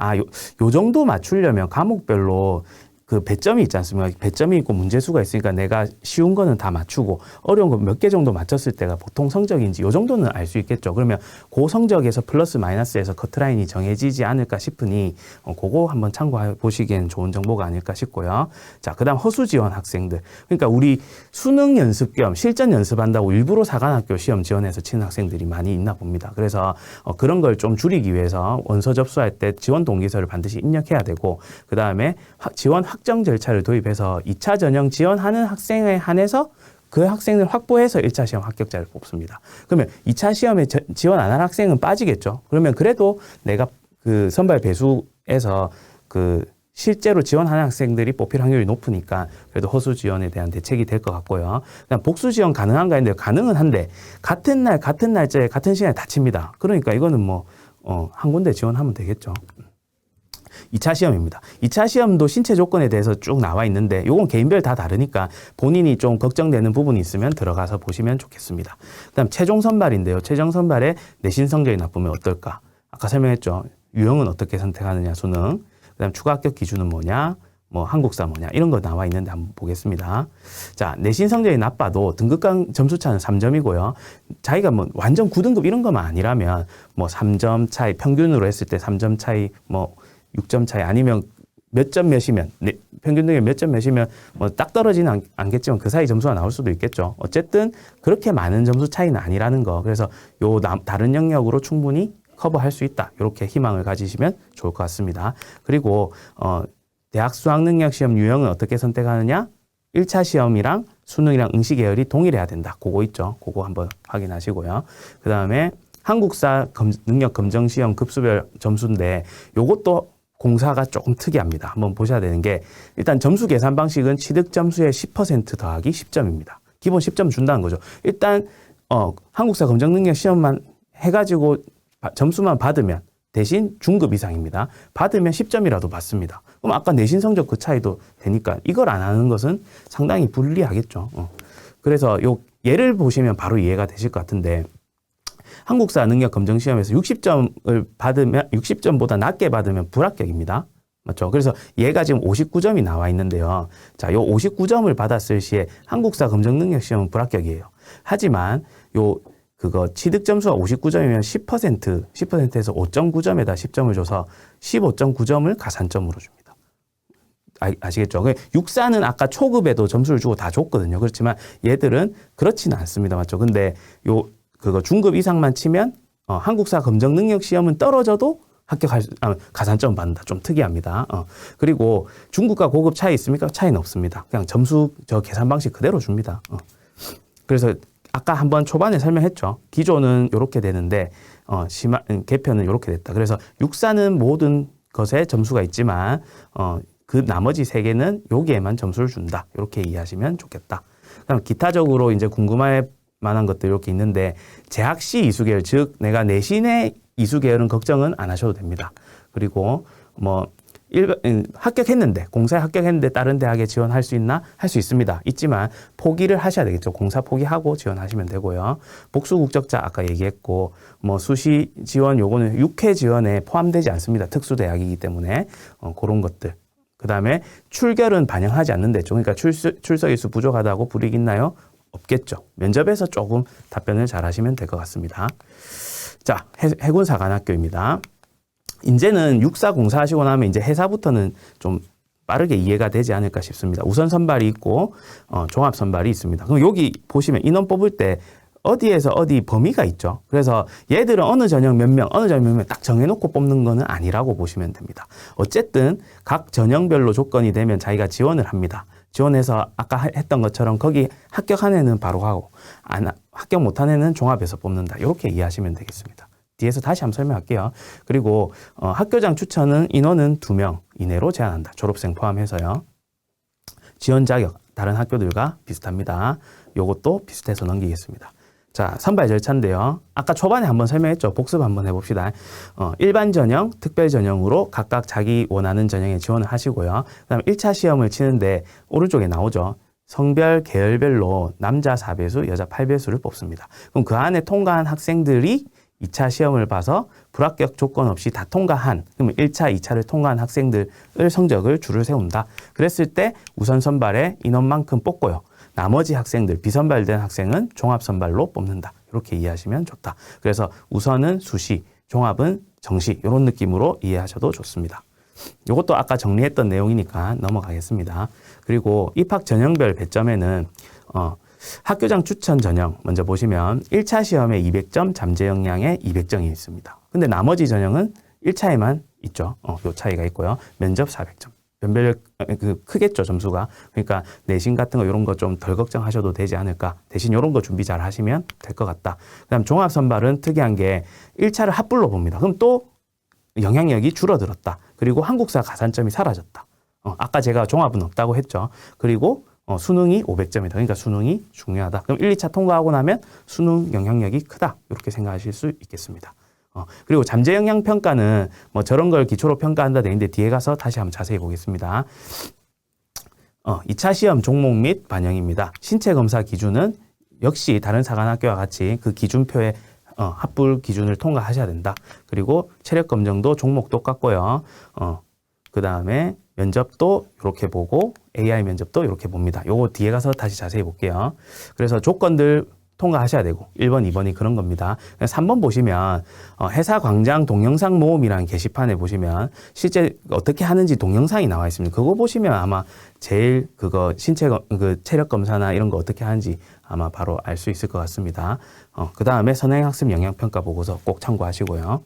요 정도 맞추려면 과목별로 그 배점이 있지 않습니까? 배점이 있고 문제수가 있으니까 내가 쉬운 거는 다 맞추고 어려운 거 몇 개 정도 맞췄을 때가 보통 성적인지 요 정도는 알 수 있겠죠. 그러면 그 성적에서 플러스 마이너스에서 커트라인이 정해지지 않을까 싶으니 그거 한번 참고해 보시기엔 좋은 정보가 아닐까 싶고요. 자, 그다음 허수 지원 학생들. 그러니까 우리 수능 연습 겸 실전 연습한다고 일부러 사관학교 시험 지원해서 치는 학생들이 많이 있나 봅니다. 그래서 그런 걸 좀 줄이기 위해서 원서 접수할 때 지원 동기서를 반드시 입력해야 되고 그다음에 지원 확정 절차를 도입해서 2차 전형 지원하는 학생에 한해서 그 학생을 확보해서 1차 시험 합격자를 뽑습니다. 그러면 2차 시험에 지원 안 한 학생은 빠지겠죠. 그러면 그래도 내가 그 선발 배수에서 그 실제로 지원하는 학생들이 뽑힐 확률이 높으니까 그래도 허수 지원에 대한 대책이 될 것 같고요. 그다음 복수 지원 가능한가 했는데 가능은 한데 같은 날 같은 날짜에 같은 시간에 다 칩니다. 그러니까 이거는 뭐 한 군데 지원하면 되겠죠. 2차 시험입니다. 2차 시험도 신체 조건에 대해서 쭉 나와 있는데 요건 개인별 다 다르니까 본인이 좀 걱정되는 부분이 있으면 들어가서 보시면 좋겠습니다. 그다음 최종 선발인데요. 최종 선발에 내신 성적이 나쁘면 어떨까? 아까 설명했죠. 유형은 어떻게 선택하느냐, 수능. 그다음 추가 합격 기준은 뭐냐, 뭐 한국사 뭐냐 이런 거 나와 있는데 한번 보겠습니다. 자, 내신 성적이 나빠도 등급간 점수차는 3점이고요. 자기가 뭐 완전 9등급 이런 것만 아니라면 뭐 3점 차이, 평균으로 했을 때 3점 차이, 뭐 6점 차이 아니면 몇 점 몇이면 평균 등급 몇 점 몇이면 뭐 딱 떨어지는 않겠지만 그 사이 점수가 나올 수도 있겠죠. 어쨌든 그렇게 많은 점수 차이는 아니라는 거. 그래서 요 다른 영역으로 충분히 커버할 수 있다. 이렇게 희망을 가지시면 좋을 것 같습니다. 그리고 대학 수학능력 시험 유형은 어떻게 선택하느냐? 1차 시험이랑 수능이랑 응시 계열이 동일해야 된다. 그거 있죠. 그거 한번 확인하시고요. 그 다음에 한국사 능력 검정 시험 급수별 점수인데 요것도 공사가 조금 특이합니다. 한번 보셔야 되는 게 일단 점수 계산 방식은 취득 점수의 10% 더하기 10점입니다. 기본 10점 준다는 거죠. 일단 한국사 검정 능력 시험만 해가지고 점수만 받으면 대신 중급 이상입니다. 받으면 10점이라도 받습니다. 그럼 아까 내신 성적 그 차이도 되니까 이걸 안 하는 것은 상당히 불리하겠죠. 그래서 요 예를 보시면 바로 이해가 되실 것 같은데 한국사 능력 검정 시험에서 60점을 받으면 60점보다 낮게 받으면 불합격입니다. 맞죠? 그래서 얘가 지금 59점이 나와 있는데요. 자, 요 59점을 받았을 시에 한국사 검정 능력 시험은 불합격이에요. 하지만 그거 취득 점수가 59점이면 10%에서 5.9점에다 10점을 줘서 15.9점을 가산점으로 줍니다. 아시겠죠? 육사는 아까 초급에도 점수를 주고 다 줬거든요. 그렇지만 얘들은 그렇지는 않습니다. 맞죠? 근데 그거 중급 이상만 치면 한국사 검정 능력 시험은 떨어져도 가산점 받는다. 좀 특이합니다. 그리고 중급과 고급 차이 있습니까? 차이는 없습니다. 그냥 점수 계산 방식 그대로 줍니다. 그래서 아까 한번 초반에 설명했죠. 기조는 이렇게 되는데 개편은 이렇게 됐다. 그래서 육사는 모든 것에 점수가 있지만 그 나머지 세 개는 여기에만 점수를 준다. 이렇게 이해하시면 좋겠다. 그다음 기타적으로 이제 궁금할 만한 것들 이렇게 있는데 재학 시 이수 계열, 즉 내가 내신의 이수 계열은 걱정은 안 하셔도 됩니다. 그리고 뭐 합격했는데 공사에 합격했는데 다른 대학에 지원할 수 있나? 할 수 있습니다. 있지만 포기를 하셔야 되겠죠. 공사 포기하고 지원하시면 되고요. 복수 국적자 아까 얘기했고 뭐 수시 지원 요거는 6회 지원에 포함되지 않습니다. 특수 대학이기 때문에 그런 것들. 그다음에 출결은 반영하지 않는데 그러니까 출석 일수 부족하다고 불이익 있나요? 없겠죠. 면접에서 조금 답변을 잘 하시면 될 것 같습니다. 자, 해군사관학교입니다. 이제는 육사 공사하시고 나면 이제 해사부터는 좀 빠르게 이해가 되지 않을까 싶습니다. 우선 선발이 있고 종합 선발이 있습니다. 그럼 여기 보시면 인원 뽑을 때 어디에서 어디 범위가 있죠. 그래서 얘들은 어느 전형 몇 명, 어느 전형 몇 명 딱 정해놓고 뽑는 거는 아니라고 보시면 됩니다. 어쨌든 각 전형별로 조건이 되면 자기가 지원을 합니다. 지원해서 아까 했던 것처럼 거기 합격한 애는 바로 가고 합격 못한 애는 종합에서 뽑는다. 이렇게 이해하시면 되겠습니다. 뒤에서 다시 한번 설명할게요. 그리고 학교장 추천은 인원은 2명 이내로 제한한다. 졸업생 포함해서요. 지원 자격 다른 학교들과 비슷합니다. 요것도 비슷해서 넘기겠습니다. 자, 선발 절차인데요. 아까 초반에 한번 설명했죠. 복습 한번 해봅시다. 일반 전형, 특별 전형으로 각각 자기 원하는 전형에 지원을 하시고요. 그다음 1차 시험을 치는데 오른쪽에 나오죠. 성별, 계열별로 남자 4배수, 여자 8배수를 뽑습니다. 그럼 그 안에 통과한 학생들이 2차 시험을 봐서 불합격 조건 없이 다 통과한, 그러면 1차, 2차를 통과한 학생들을 성적을 줄을 세운다. 그랬을 때 우선 선발에 인원만큼 뽑고요. 나머지 학생들, 비선발된 학생은 종합선발로 뽑는다. 이렇게 이해하시면 좋다. 그래서 우선은 수시, 종합은 정시, 이런 느낌으로 이해하셔도 좋습니다. 이것도 아까 정리했던 내용이니까 넘어가겠습니다. 그리고 입학 전형별 배점에는 학교장 추천 전형 먼저 보시면 1차 시험에 200점, 잠재 역량에 200점이 있습니다. 근데 나머지 전형은 1차에만 있죠. 요 차이가 있고요. 면접 400점. 변별력 크겠죠, 점수가. 그러니까 내신 같은 거 이런 거 좀 덜 걱정하셔도 되지 않을까. 대신 이런 거 준비 잘 하시면 될 것 같다. 그다음 종합 선발은 특이한 게 1차를 합불로 봅니다. 그럼 또 영향력이 줄어들었다. 그리고 한국사 가산점이 사라졌다. 아까 제가 종합은 없다고 했죠. 그리고 수능이 500점이다. 그러니까 수능이 중요하다. 그럼 1, 2차 통과하고 나면 수능 영향력이 크다. 이렇게 생각하실 수 있겠습니다. 그리고 잠재 역량 평가는 뭐 저런 걸 기초로 평가한다 돼 있는데 뒤에 가서 다시 한번 자세히 보겠습니다. 2차 시험 종목 및 반영입니다. 신체 검사 기준은 역시 다른 사관학교와 같이 그 기준표에 합불 기준을 통과하셔야 된다. 그리고 체력 검정도 종목 똑같고요. 그 다음에 면접도 이렇게 보고 AI 면접도 이렇게 봅니다. 요거 뒤에 가서 다시 자세히 볼게요. 그래서 조건들 통과하셔야 되고 1번, 2번이 그런 겁니다. 3번 보시면 회사 광장 동영상 모음이라는 게시판에 보시면 실제 어떻게 하는지 동영상이 나와 있습니다. 그거 보시면 아마 제일 그거 신체 그 체력 검사나 이런 거 어떻게 하는지 아마 바로 알 수 있을 것 같습니다. 그 다음에 선행학습 영향평가 보고서 꼭 참고하시고요.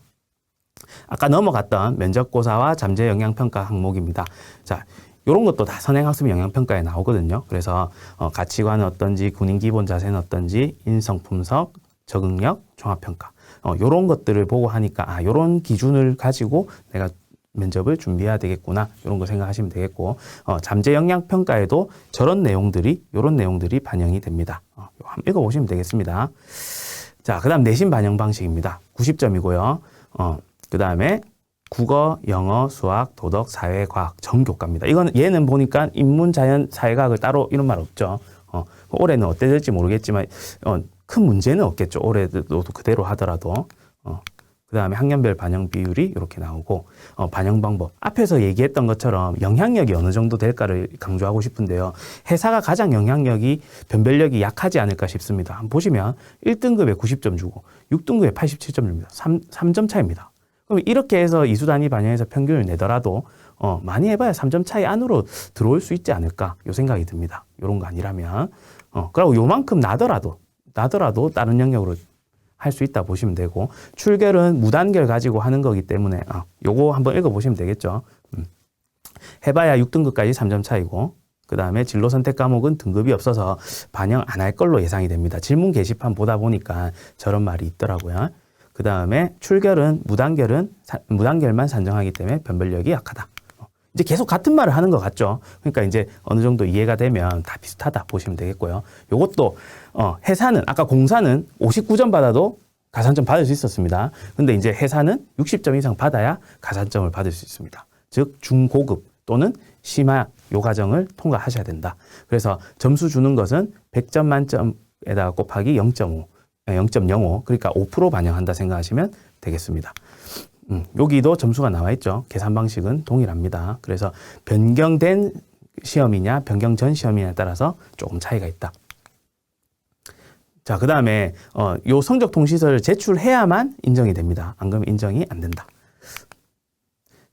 아까 넘어갔던 면접고사와 잠재 영향평가 항목입니다. 자, 이런 것도 다 선행학습 영향평가에 나오거든요. 그래서 가치관은 어떤지, 군인 기본 자세는 어떤지, 인성 품석, 적응력, 종합평가. 이런 것들을 보고 하니까 이런 기준을 가지고 내가 면접을 준비해야 되겠구나. 이런 거 생각하시면 되겠고 잠재 영향평가에도 이런 내용들이 반영이 됩니다. 한번 읽어보시면 되겠습니다. 자, 그 다음 내신 반영 방식입니다. 90점이고요. 그 다음에 국어, 영어, 수학, 도덕, 사회, 과학, 전교과입니다. 얘는 보니까 인문, 자연, 사회과학을 따로 이런 말 없죠. 올해는 어때 될지 모르겠지만, 큰 문제는 없겠죠. 올해도 그대로 하더라도. 그 다음에 학년별 반영 비율이 이렇게 나오고, 반영 방법. 앞에서 얘기했던 것처럼 영향력이 어느 정도 될까를 강조하고 싶은데요. 회사가 가장 영향력이, 변별력이 약하지 않을까 싶습니다. 한번 보시면 1등급에 90점 주고, 6등급에 87점 줍니다. 3점 차이입니다. 그럼 이렇게 해서 이수 단위 반영해서 평균을 내더라도 많이 해봐야 3점 차이 안으로 들어올 수 있지 않을까 요 생각이 듭니다. 이런 거 아니라면 그리고 요만큼 나더라도 다른 영역으로 할 수 있다 보시면 되고 출결은 무단결 가지고 하는 거기 때문에 요거 한번 읽어보시면 되겠죠. 해봐야 6등급까지 3점 차이고 그 다음에 진로 선택 과목은 등급이 없어서 반영 안 할 걸로 예상이 됩니다. 질문 게시판 보다 보니까 저런 말이 있더라고요. 그 다음에 출결은 무단결만 산정하기 때문에 변별력이 약하다. 이제 계속 같은 말을 하는 것 같죠. 그러니까 이제 어느 정도 이해가 되면 다 비슷하다 보시면 되겠고요. 요것도 회사는 아까 공사는 59점 받아도 가산점 받을 수 있었습니다. 근데 이제 회사는 60점 이상 받아야 가산점을 받을 수 있습니다. 즉 중고급 또는 심화 요 과정을 통과하셔야 된다. 그래서 점수 주는 것은 100점 만점에다가 곱하기 0.05 그러니까 5% 반영한다 생각하시면 되겠습니다. 여기도 점수가 나와 있죠. 계산 방식은 동일합니다. 그래서 변경된 시험이냐 변경 전 시험이냐에 따라서 조금 차이가 있다. 자, 그 다음에 요 성적 통지서를 제출해야만 인정이 됩니다. 안 그러면 인정이 안 된다.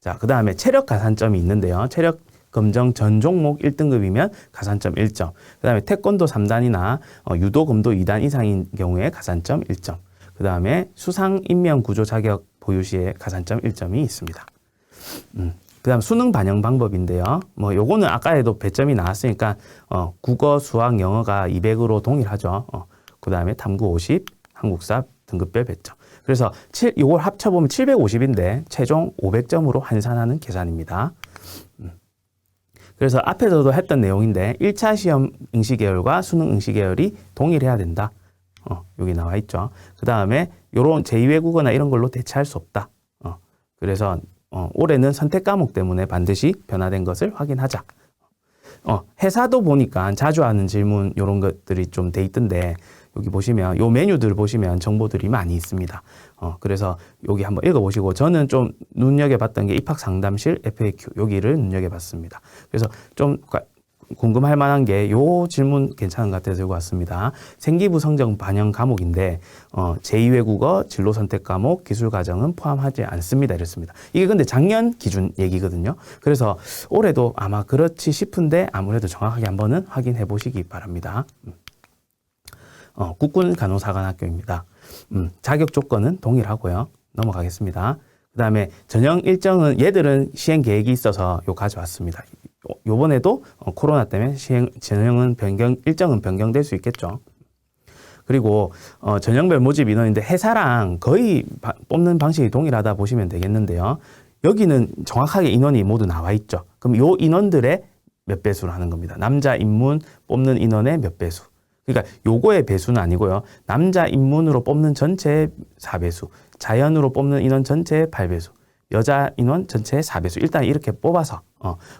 자, 그 다음에 체력 가산점이 있는데요. 체력 검정 전 종목 1등급이면 가산점 1점. 그 다음에 태권도 3단이나 유도 검도 2단 이상인 경우에 가산점 1점. 그 다음에 수상 인명 구조 자격 보유 시에 가산점 1점이 있습니다. 그 다음 수능 반영 방법인데요. 뭐 요거는 아까에도 배점이 나왔으니까 국어, 수학, 영어가 200으로 동일하죠. 그 다음에 탐구 50, 한국사 등급별 배점. 그래서 요걸 합쳐보면 750인데 최종 500점으로 환산하는 계산입니다. 그래서 앞에서도 했던 내용인데 1차 시험 응시 계열과 수능 응시 계열이 동일해야 된다. 여기 나와 있죠. 그 다음에 요런 제2외국어나 이런 걸로 대체할 수 없다. 그래서 올해는 선택 과목 때문에 반드시 변화된 것을 확인하자. 회사도 보니까 자주 하는 질문 요런 것들이 좀 돼 있던데 여기 보시면 요 메뉴들 보시면 정보들이 많이 있습니다. 그래서 여기 한번 읽어보시고 저는 좀 눈여겨봤던 게 입학상담실 FAQ 여기를 눈여겨봤습니다. 그래서 좀 궁금할 만한 게 요 질문 괜찮은 것 같아서 들고 왔습니다. 생기부 성적 반영 과목인데 제2외국어 진로 선택 과목 기술 과정은 포함하지 않습니다. 이랬습니다. 이게 근데 작년 기준 얘기거든요. 그래서 올해도 아마 그렇지 싶은데 아무래도 정확하게 한번은 확인해 보시기 바랍니다. 국군 간호사관학교입니다. 자격 조건은 동일하고요. 넘어가겠습니다. 그 다음에 전형 일정은 얘들은 시행 계획이 있어서 요 가져왔습니다. 요번에도 코로나 때문에 전형은 일정은 변경될 수 있겠죠. 그리고 전형별 모집 인원인데 회사랑 거의 뽑는 방식이 동일하다 보시면 되겠는데요. 여기는 정확하게 인원이 모두 나와 있죠. 그럼 요 인원들의 몇 배수로 하는 겁니다. 남자 인문 뽑는 인원의 몇 배수. 그러니까 요거의 배수는 아니고요. 남자 인문으로 뽑는 전체의 4배수, 자연으로 뽑는 인원 전체의 8배수, 여자 인원 전체의 4배수. 일단 이렇게 뽑아서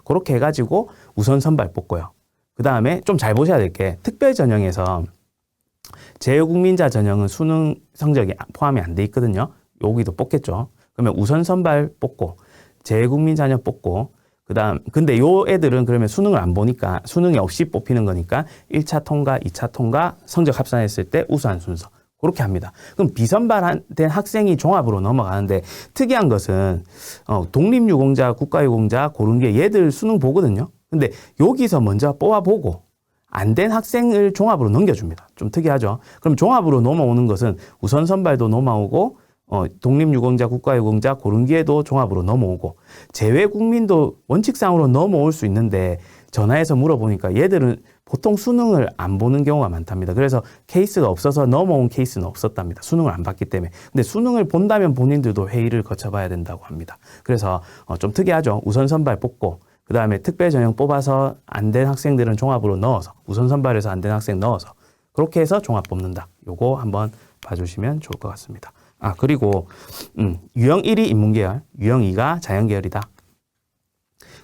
그렇게 해가지고 우선 선발 뽑고요. 그 다음에 좀 잘 보셔야 될 게 특별 전형에서 재외국민자 전형은 수능 성적이 포함이 안 돼 있거든요. 여기도 뽑겠죠. 그러면 우선 선발 뽑고 재외국민 자녀 뽑고 근데 요 애들은 그러면 수능을 안 보니까 수능이 없이 뽑히는 거니까 1차 통과, 2차 통과 성적 합산했을 때 우수한 순서. 그렇게 합니다. 그럼 비선발된 학생이 종합으로 넘어가는데 특이한 것은 독립유공자, 국가유공자 고른 게 얘들 수능 보거든요. 근데 여기서 먼저 뽑아보고 안 된 학생을 종합으로 넘겨줍니다. 좀 특이하죠. 그럼 종합으로 넘어오는 것은 우선 선발도 넘어오고 독립유공자, 국가유공자 고른 기에도 종합으로 넘어오고 재외국민도 원칙상으로 넘어올 수 있는데 전화해서 물어보니까 얘들은 보통 수능을 안 보는 경우가 많답니다. 그래서 케이스가 없어서 넘어온 케이스는 없었답니다. 수능을 안 봤기 때문에. 근데 수능을 본다면 본인들도 회의를 거쳐봐야 된다고 합니다. 그래서 좀 특이하죠. 우선 선발 뽑고 그 다음에 특별 전형 뽑아서 안 된 학생들은 종합으로 넣어서 우선 선발해서 안 된 학생 넣어서 그렇게 해서 종합 뽑는다. 요거 한번 봐주시면 좋을 것 같습니다. 그리고 유형 1이 인문계열, 유형 2가 자연계열이다.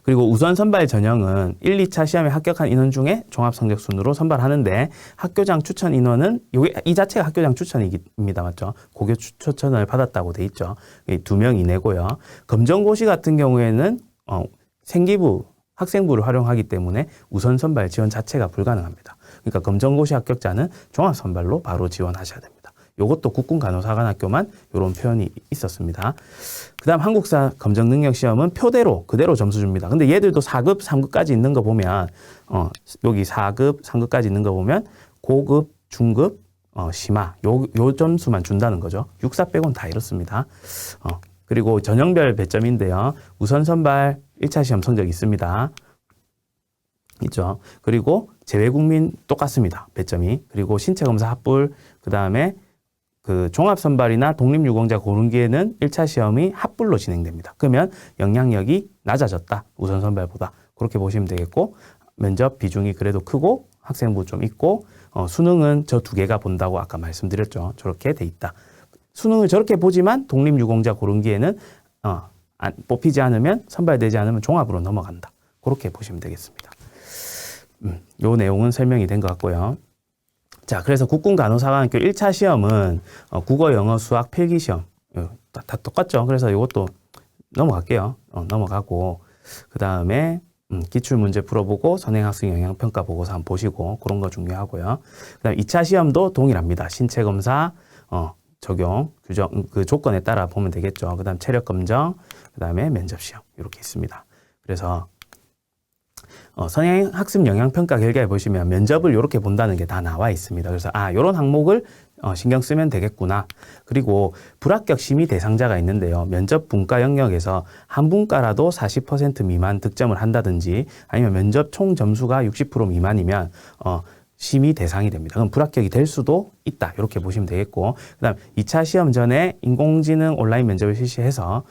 그리고 우선 선발 전형은 1, 2차 시험에 합격한 인원 중에 종합성적 순으로 선발하는데 학교장 추천 인원은 이 자체가 학교장 추천입니다. 맞죠? 고교 추천을 받았다고 돼 있죠. 2명 이내고요. 검정고시 같은 경우에는 생기부, 학생부를 활용하기 때문에 우선 선발 지원 자체가 불가능합니다. 그러니까 검정고시 합격자는 종합선발로 바로 지원하셔야 됩니다. 이것도 국군간호사관학교만 이런 표현이 있었습니다. 그 다음 한국사 검정능력시험은 표대로 그대로 점수 줍니다. 근데 얘들도 4급, 3급까지 있는 거 보면 여기 4급, 3급까지 있는 거 보면 고급, 중급, 심화 요 점수만 준다는 거죠. 육사 빼고는 다 이렇습니다. 그리고 전형별 배점인데요. 우선 선발 1차 시험 성적이 있습니다. 있죠. 그리고 재외국민 똑같습니다. 배점이. 그리고 신체검사 합불, 그 다음에 종합선발이나 독립유공자 고른 기에는 1차 시험이 합불로 진행됩니다. 그러면 영향력이 낮아졌다. 우선 선발보다. 그렇게 보시면 되겠고, 면접 비중이 그래도 크고, 학생부 좀 있고, 수능은 저 두 개가 본다고 아까 말씀드렸죠. 저렇게 돼 있다. 수능을 저렇게 보지만 독립유공자 고른 기에는 뽑히지 않으면, 선발되지 않으면 종합으로 넘어간다. 그렇게 보시면 되겠습니다. 요 내용은 설명이 된 것 같고요. 자, 그래서 국군간호사관학교 1차 시험은 국어, 영어, 수학, 필기시험 다 똑같죠. 그래서 이것도 넘어갈게요. 넘어가고 그 다음에 기출문제 풀어보고 선행학생 영향평가 보고서 한번 보시고 그런 거 중요하고요. 그 다음에 2차 시험도 동일합니다. 신체검사 적용 규정 그 조건에 따라 보면 되겠죠. 그 다음 체력검정, 그 다음에 면접시험 이렇게 있습니다. 그래서 선행학습 영향평가 결과에 보시면 면접을 이렇게 본다는 게 다 나와 있습니다. 그래서 이런 항목을 신경 쓰면 되겠구나. 그리고 불합격 심의 대상자가 있는데요. 면접 분과 영역에서 한 분과라도 40% 미만 득점을 한다든지 아니면 면접 총 점수가 60% 미만이면 심의 대상이 됩니다. 그럼 불합격이 될 수도 있다. 이렇게 보시면 되겠고 그다음 2차 시험 전에 인공지능 온라인 면접을 실시해서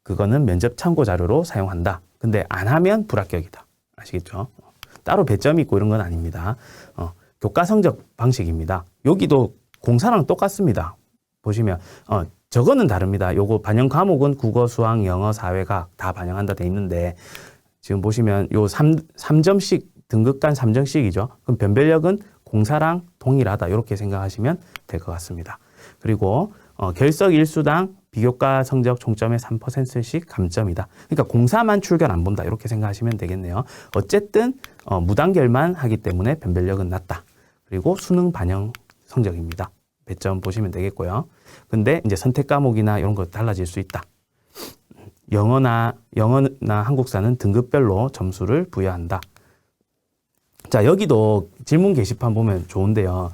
그거는 면접 참고 자료로 사용한다. 근데 안 하면 불합격이다. 아시겠죠? 따로 배점이 있고 이런 건 아닙니다. 교과 성적 방식입니다. 여기도 공사랑 똑같습니다. 보시면 저거는 다릅니다. 요거 반영 과목은 국어, 수학, 영어, 사회가 다 반영한다 돼 있는데 지금 보시면 요 3점씩 등급 간 3점씩이죠. 그럼 변별력은 공사랑 동일하다 이렇게 생각하시면 될 것 같습니다. 그리고 결석 일수당 비교과 성적 총점의 3%씩 감점이다. 그러니까 공사만 출결 안 본다 이렇게 생각하시면 되겠네요. 어쨌든 무단결만 하기 때문에 변별력은 낮다. 그리고 수능 반영 성적입니다. 배점 보시면 되겠고요. 근데 이제 선택 과목이나 이런 거 달라질 수 있다. 영어나 한국사는 등급별로 점수를 부여한다. 자, 여기도 질문 게시판 보면 좋은데요.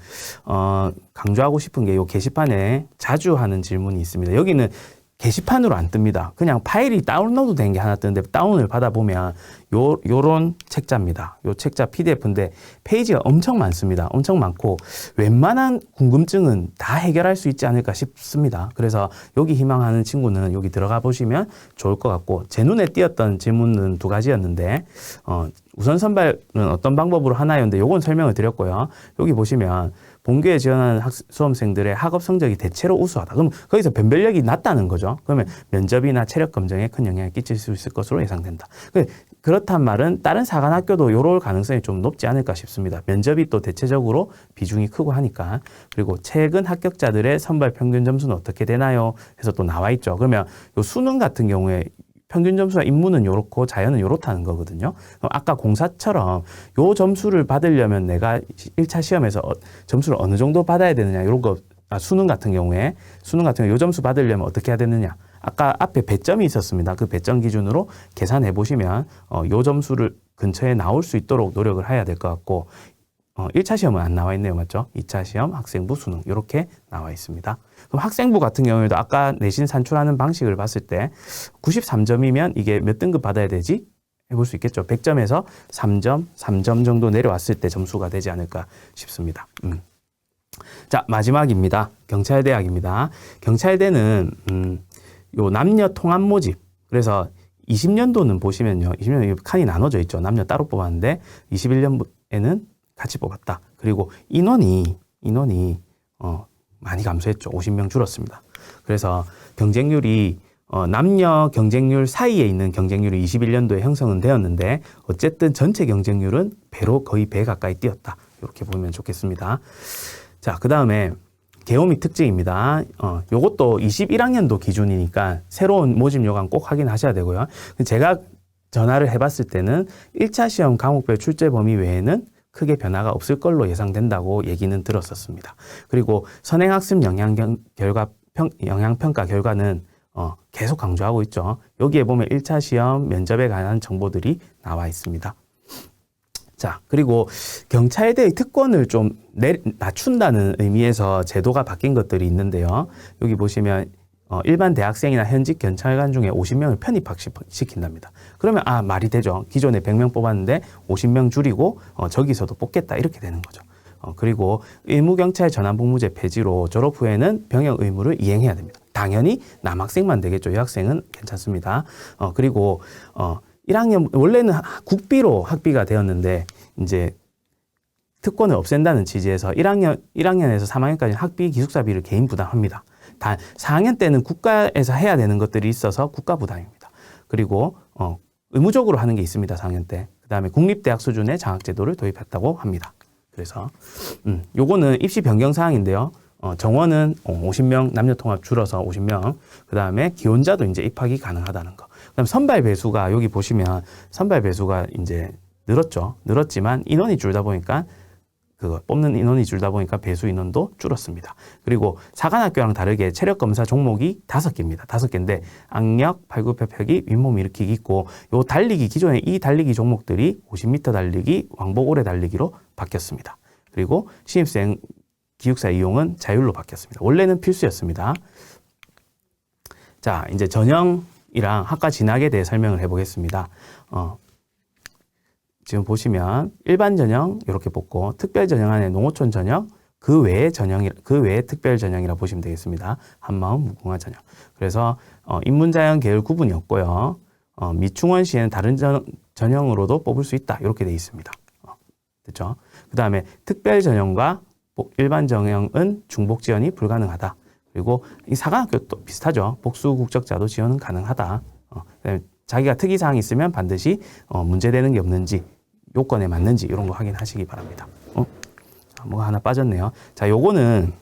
강조하고 싶은 게 이 게시판에 자주 하는 질문이 있습니다. 여기는 게시판으로 안 뜹니다. 그냥 파일이 다운로드 된 게 하나 뜨는데 다운을 받아보면 요런 책자입니다. 요 책자 PDF인데 페이지가 엄청 많습니다. 엄청 많고 웬만한 궁금증은 다 해결할 수 있지 않을까 싶습니다. 그래서 여기 희망하는 친구는 여기 들어가 보시면 좋을 것 같고 제 눈에 띄었던 질문은 두 가지였는데 우선 선발은 어떤 방법으로 하나였는데 요건 설명을 드렸고요. 여기 보시면 본교에 지원하는 수험생들의 학업 성적이 대체로 우수하다. 그럼 거기서 변별력이 낮다는 거죠. 그러면 면접이나 체력 검정에 큰 영향을 끼칠 수 있을 것으로 예상된다. 그렇단 말은 다른 사관학교도 요럴 가능성이 좀 높지 않을까 싶습니다. 면접이 또 대체적으로 비중이 크고 하니까. 그리고 최근 합격자들의 선발 평균 점수는 어떻게 되나요? 해서 또 나와 있죠. 그러면 요 수능 같은 경우에 평균 점수가 인문은 요렇고 자연은 요렇다는 거거든요. 그럼 아까 공사처럼 요 점수를 받으려면 내가 1차 시험에서 점수를 어느 정도 받아야 되느냐 이런 거 수능 같은 경우에 요 점수 받으려면 어떻게 해야 되느냐. 아까 앞에 배점이 있었습니다. 그 배점 기준으로 계산해 보시면 요 점수를 근처에 나올 수 있도록 노력을 해야 될 것 같고 1차 시험은 안 나와 있네요. 맞죠? 2차 시험, 학생부, 수능 이렇게 나와 있습니다. 그럼 학생부 같은 경우에도 아까 내신 산출하는 방식을 봤을 때 93점이면 이게 몇 등급 받아야 되지? 해볼 수 있겠죠. 100점에서 3점 정도 내려왔을 때 점수가 되지 않을까 싶습니다. 자, 마지막입니다. 경찰대학입니다. 경찰대는 요 남녀 통합 모집. 그래서 20년도는 보시면요. 20년도 칸이 나눠져 있죠. 남녀 따로 뽑았는데 21년에는 같이 뽑았다. 그리고 인원이 많이 감소했죠. 50명 줄었습니다. 그래서 경쟁률이 남녀 경쟁률 사이에 있는 경쟁률이 21년도에 형성은 되었는데 어쨌든 전체 경쟁률은 거의 배 가까이 뛰었다. 이렇게 보면 좋겠습니다. 자, 그 다음에 개요 및 특징입니다. 요것도 21학년도 기준이니까 새로운 모집 요강 꼭 확인하셔야 되고요. 제가 전화를 해봤을 때는 1차 시험 과목별 출제 범위 외에는 크게 변화가 없을 걸로 예상된다고 얘기는 들었었습니다. 그리고 선행학습 영향평가 결과는 계속 강조하고 있죠. 여기에 보면 1차 시험 면접에 관한 정보들이 나와 있습니다. 자, 그리고 경찰대의 특권을 좀 낮춘다는 의미에서 제도가 바뀐 것들이 있는데요. 여기 보시면 일반 대학생이나 현직 경찰관 중에 50명을 편입시킨답니다. 그러면 말이 되죠. 기존에 100명 뽑았는데 50명 줄이고 저기서도 뽑겠다 이렇게 되는 거죠. 그리고 의무경찰 전환복무제 폐지로 졸업 후에는 병역 의무를 이행해야 됩니다. 당연히 남학생만 되겠죠. 여학생은 괜찮습니다. 그리고 1학년 원래는 국비로 학비가 되었는데 이제 특권을 없앤다는 취지에서 1학년에서 3학년까지 학비 기숙사비를 개인 부담합니다. 단 4학년 때는 국가에서 해야 되는 것들이 있어서 국가 부담입니다. 그리고 의무적으로 하는 게 있습니다. 4학년 때. 그다음에 국립대학 수준의 장학제도를 도입했다고 합니다. 그래서 요거는 입시 변경 사항인데요. 정원은 50명 남녀 통합 줄어서 50명. 그다음에 기혼자도 이제 입학이 가능하다는 거. 그다음 선발 배수가 여기 보시면 선발 배수가 이제 늘었지만 인원이 줄다 보니까 뽑는 인원이 줄다 보니까 배수 인원도 줄었습니다. 그리고 사관학교랑 다르게 체력 검사 종목이 5개입니다. 5개인데 악력, 팔굽혀펴기, 윗몸 일으키기 있고 요 달리기 기존에 이 달리기 종목들이 50m 달리기, 왕복 오래 달리기로 바뀌었습니다. 그리고 신입생 기숙사 이용은 자율로 바뀌었습니다. 원래는 필수였습니다. 자, 이제 전형이랑 학과 진학에 대해 설명을 해보겠습니다. 지금 보시면 일반 전형 이렇게 뽑고 특별 전형 안에 농어촌 전형 그 외에 특별 전형이라 보시면 되겠습니다. 한마음 무궁화 전형. 그래서 인문자연 계열 구분이 없고요. 미충원 시에는 다른 전형으로도 뽑을 수 있다. 이렇게 되어 있습니다. 됐죠? 그 다음에 특별 전형과 일반 전형은 중복 지원이 불가능하다. 그리고 이 사관학교도 비슷하죠. 복수 국적자도 지원은 가능하다. 그다음에 자기가 특이사항이 있으면 반드시 문제되는 게 없는지 요건에 맞는지 이런 거 확인하시기 바랍니다. 뭐가 하나 빠졌네요. 자, 요거는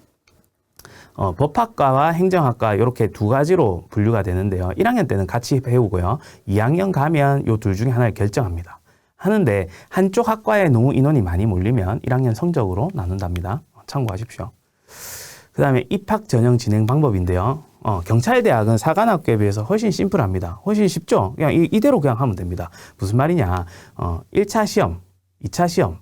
법학과와 행정학과 이렇게 두 가지로 분류가 되는데요. 1학년 때는 같이 배우고요. 2학년 가면 요 둘 중에 하나를 결정합니다. 하는데 한쪽 학과에 너무 인원이 많이 몰리면 1학년 성적으로 나눈답니다. 참고하십시오. 그 다음에 입학 전형 진행 방법인데요. 경찰대학은 사관학교에 비해서 훨씬 심플합니다. 훨씬 쉽죠? 그냥 이대로 그냥 하면 됩니다. 무슨 말이냐. 1차 시험, 2차 시험,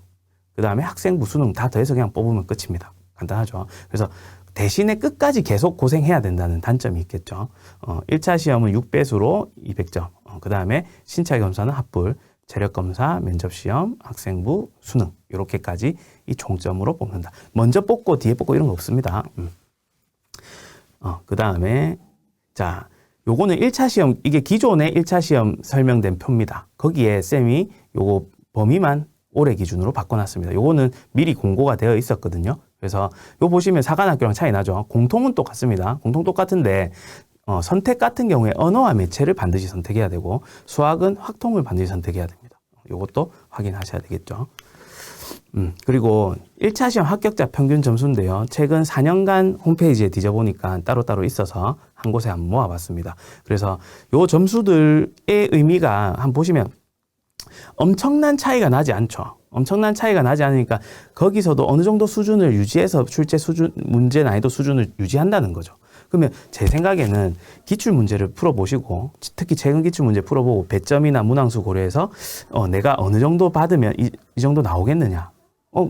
그 다음에 학생부 수능 다 더해서 그냥 뽑으면 끝입니다. 간단하죠. 그래서 대신에 끝까지 계속 고생해야 된다는 단점이 있겠죠. 1차 시험은 6배수로 200점. 그 다음에 신체검사는 합불, 체력검사, 면접시험, 학생부, 수능 이렇게까지 이 총점으로 뽑는다. 먼저 뽑고 뒤에 뽑고 이런 거 없습니다. 그 다음에 자 요거는 1차 시험 이게 기존의 1차 시험 설명된 표입니다. 거기에 쌤이 요거 범위만 올해 기준으로 바꿔놨습니다. 요거는 미리 공고가 되어 있었거든요. 그래서 요 보시면 사관학교랑 차이 나죠. 공통은 똑같습니다. 공통 똑같은데 선택 같은 경우에 언어와 매체를 반드시 선택해야 되고 수학은 확통을 반드시 선택해야 됩니다. 요것도 확인하셔야 되겠죠. 그리고 1차 시험 합격자 평균 점수인데요. 최근 4년간 홈페이지에 뒤져보니까 따로따로 있어서 한 곳에 한번 모아봤습니다. 그래서 요 점수들의 의미가 한번 보시면 엄청난 차이가 나지 않죠. 엄청난 차이가 나지 않으니까 거기서도 어느 정도 수준을 유지해서 출제 수준, 문제 난이도 수준을 유지한다는 거죠. 그러면 제 생각에는 기출문제를 풀어보시고 특히 최근 기출문제 풀어보고 배점이나 문항수 고려해서 내가 어느 정도 받으면 이 정도 나오겠느냐.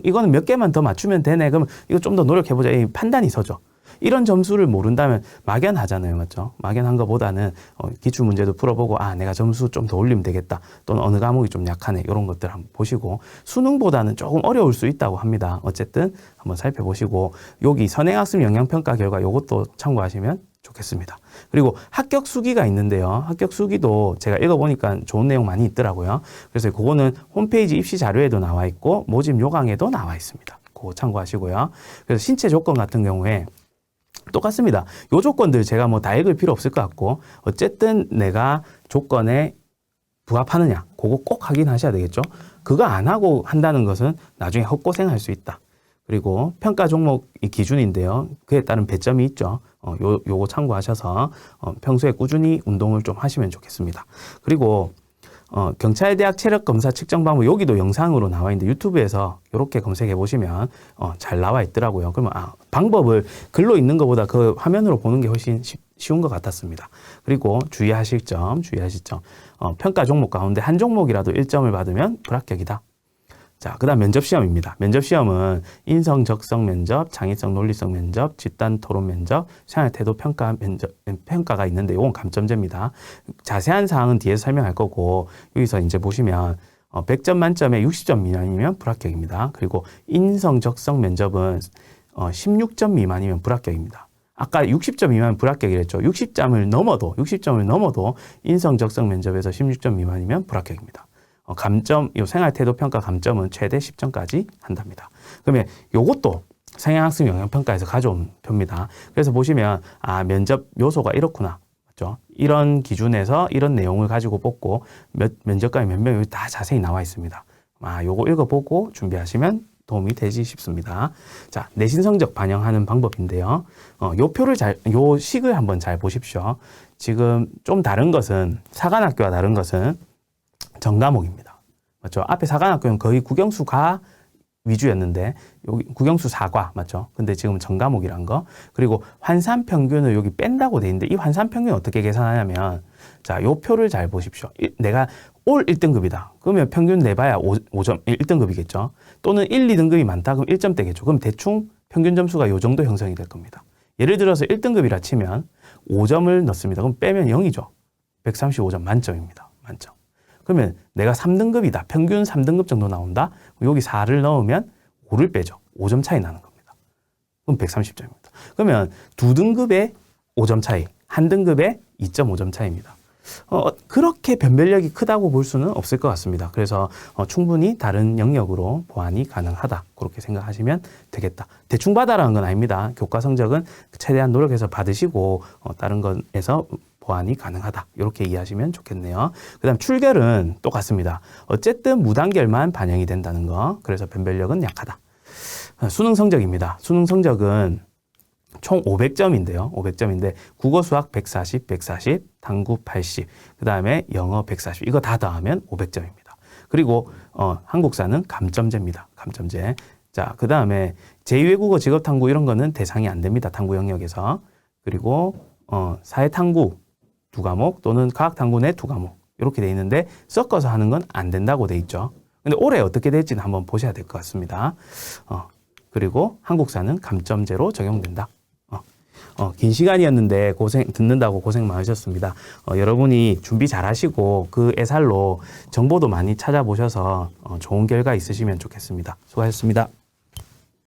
이거는 몇 개만 더 맞추면 되네. 그러면 이거 좀 더 노력해보자. 이 판단이 서죠. 이런 점수를 모른다면 막연하잖아요. 맞죠? 막연한 것보다는 기출문제도 풀어보고 내가 점수 좀 더 올리면 되겠다. 또는 어느 과목이 좀 약하네. 이런 것들 한번 보시고 수능보다는 조금 어려울 수 있다고 합니다. 어쨌든 한번 살펴보시고 여기 선행학습 영향평가 결과 이것도 참고하시면 좋겠습니다. 그리고 합격 수기가 있는데요. 합격 수기도 제가 읽어보니까 좋은 내용 많이 있더라고요. 그래서 그거는 홈페이지 입시 자료에도 나와 있고 모집 요강에도 나와 있습니다. 그거 참고하시고요. 그래서 신체 조건 같은 경우에 똑같습니다. 요 조건들 제가 뭐 다 읽을 필요 없을 것 같고 어쨌든 내가 조건에 부합하느냐 그거 꼭 확인하셔야 되겠죠. 그거 안 하고 한다는 것은 나중에 헛고생할 수 있다. 그리고 평가 종목이 기준인데요. 그에 따른 배점이 있죠. 요거 참고하셔서 평소에 꾸준히 운동을 좀 하시면 좋겠습니다. 그리고 경찰대학 체력검사 측정 방법 여기도 영상으로 나와 있는데 유튜브에서 이렇게 검색해 보시면 잘 나와 있더라고요. 그러면 방법을 글로 있는 것보다 그 화면으로 보는 게 훨씬 쉬운 것 같았습니다. 그리고 주의하실 점 평가 종목 가운데 한 종목이라도 1점을 받으면 불합격이다. 자, 그 다음 면접시험입니다. 면접시험은 인성, 적성 면접, 창의성, 논리성 면접, 집단 토론 면접, 생활태도 평가가 있는데 이건 감점제입니다. 자세한 사항은 뒤에서 설명할 거고 여기서 이제 보시면 100점 만점에 60점 미만이면 불합격입니다. 그리고 인성, 적성 면접은 16점 미만이면 불합격입니다. 아까 60점 미만 불합격이랬죠. 60점을 넘어도 인성, 적성 면접에서 16점 미만이면 불합격입니다. 감점, 이 생활태도 평가 감점은 최대 10점까지 한답니다. 그러면 요것도 생활학습 영향평가에서 가져온 표입니다. 그래서 보시면 면접 요소가 이렇구나. 맞죠? 이런 기준에서 이런 내용을 가지고 뽑고 면접관이 몇 명이 다 자세히 나와 있습니다. 요거 읽어보고 준비하시면 도움이 되지 싶습니다. 자, 내신 성적 반영하는 방법인데요. 요 식을 한번 잘 보십시오. 지금 좀 다른 것은 사관학교와 다른 것은 전과목입니다. 맞죠? 앞에 사관학교는 거의 국영수가 위주였는데 여기 국영수 4과 맞죠? 근데 지금 전과목이란 거. 그리고 환산 평균을 여기 뺀다고 돼 있는데 이 환산 평균 어떻게 계산하냐면 자, 요 표를 잘 보십시오. 내가 올 1등급이다. 그러면 평균 내봐야 5점 1등급이겠죠. 또는 1, 2등급이 많다. 그럼 1점대겠죠. 그럼 대충 평균 점수가 요 정도 형성이 될 겁니다. 예를 들어서 1등급이라 치면 5점을 넣습니다. 그럼 빼면 0이죠. 135점 만점입니다. 만점. 그러면 내가 3등급이다. 평균 3등급 정도 나온다. 여기 4를 넣으면 5를 빼죠. 5점 차이 나는 겁니다. 그럼 130점입니다. 그러면 2등급에 5점 차이, 1등급에 2.5점 차이입니다. 그렇게 변별력이 크다고 볼 수는 없을 것 같습니다. 그래서 충분히 다른 영역으로 보완이 가능하다. 그렇게 생각하시면 되겠다. 대충 받아라는 건 아닙니다. 교과 성적은 최대한 노력해서 받으시고 다른 것에서 보완이 가능하다. 이렇게 이해하시면 좋겠네요. 그 다음 출결은 똑같습니다. 어쨌든 무단결만 반영이 된다는 거. 그래서 변별력은 약하다. 수능 성적입니다. 수능 성적은 총 500점인데요. 500점인데 국어 수학 140, 140, 당구 80, 그 다음에 영어 140 이거 다 더하면 500점입니다. 그리고 한국사는 감점제입니다. 감점제. 자, 그 다음에 제2외국어 직업탐구 이런 거는 대상이 안 됩니다. 탐구 영역에서. 그리고 사회탐구 2과목 또는 과학탐구 내 2과목 이렇게 돼 있는데 섞어서 하는 건 안 된다고 돼 있죠. 근데 올해 어떻게 될지는 한번 보셔야 될 것 같습니다. 그리고 한국사는 감점제로 적용된다. 긴 시간이었는데 듣는다고 고생 많으셨습니다. 여러분이 준비 잘 하시고 그 애살로 정보도 많이 찾아보셔서 좋은 결과 있으시면 좋겠습니다. 수고하셨습니다.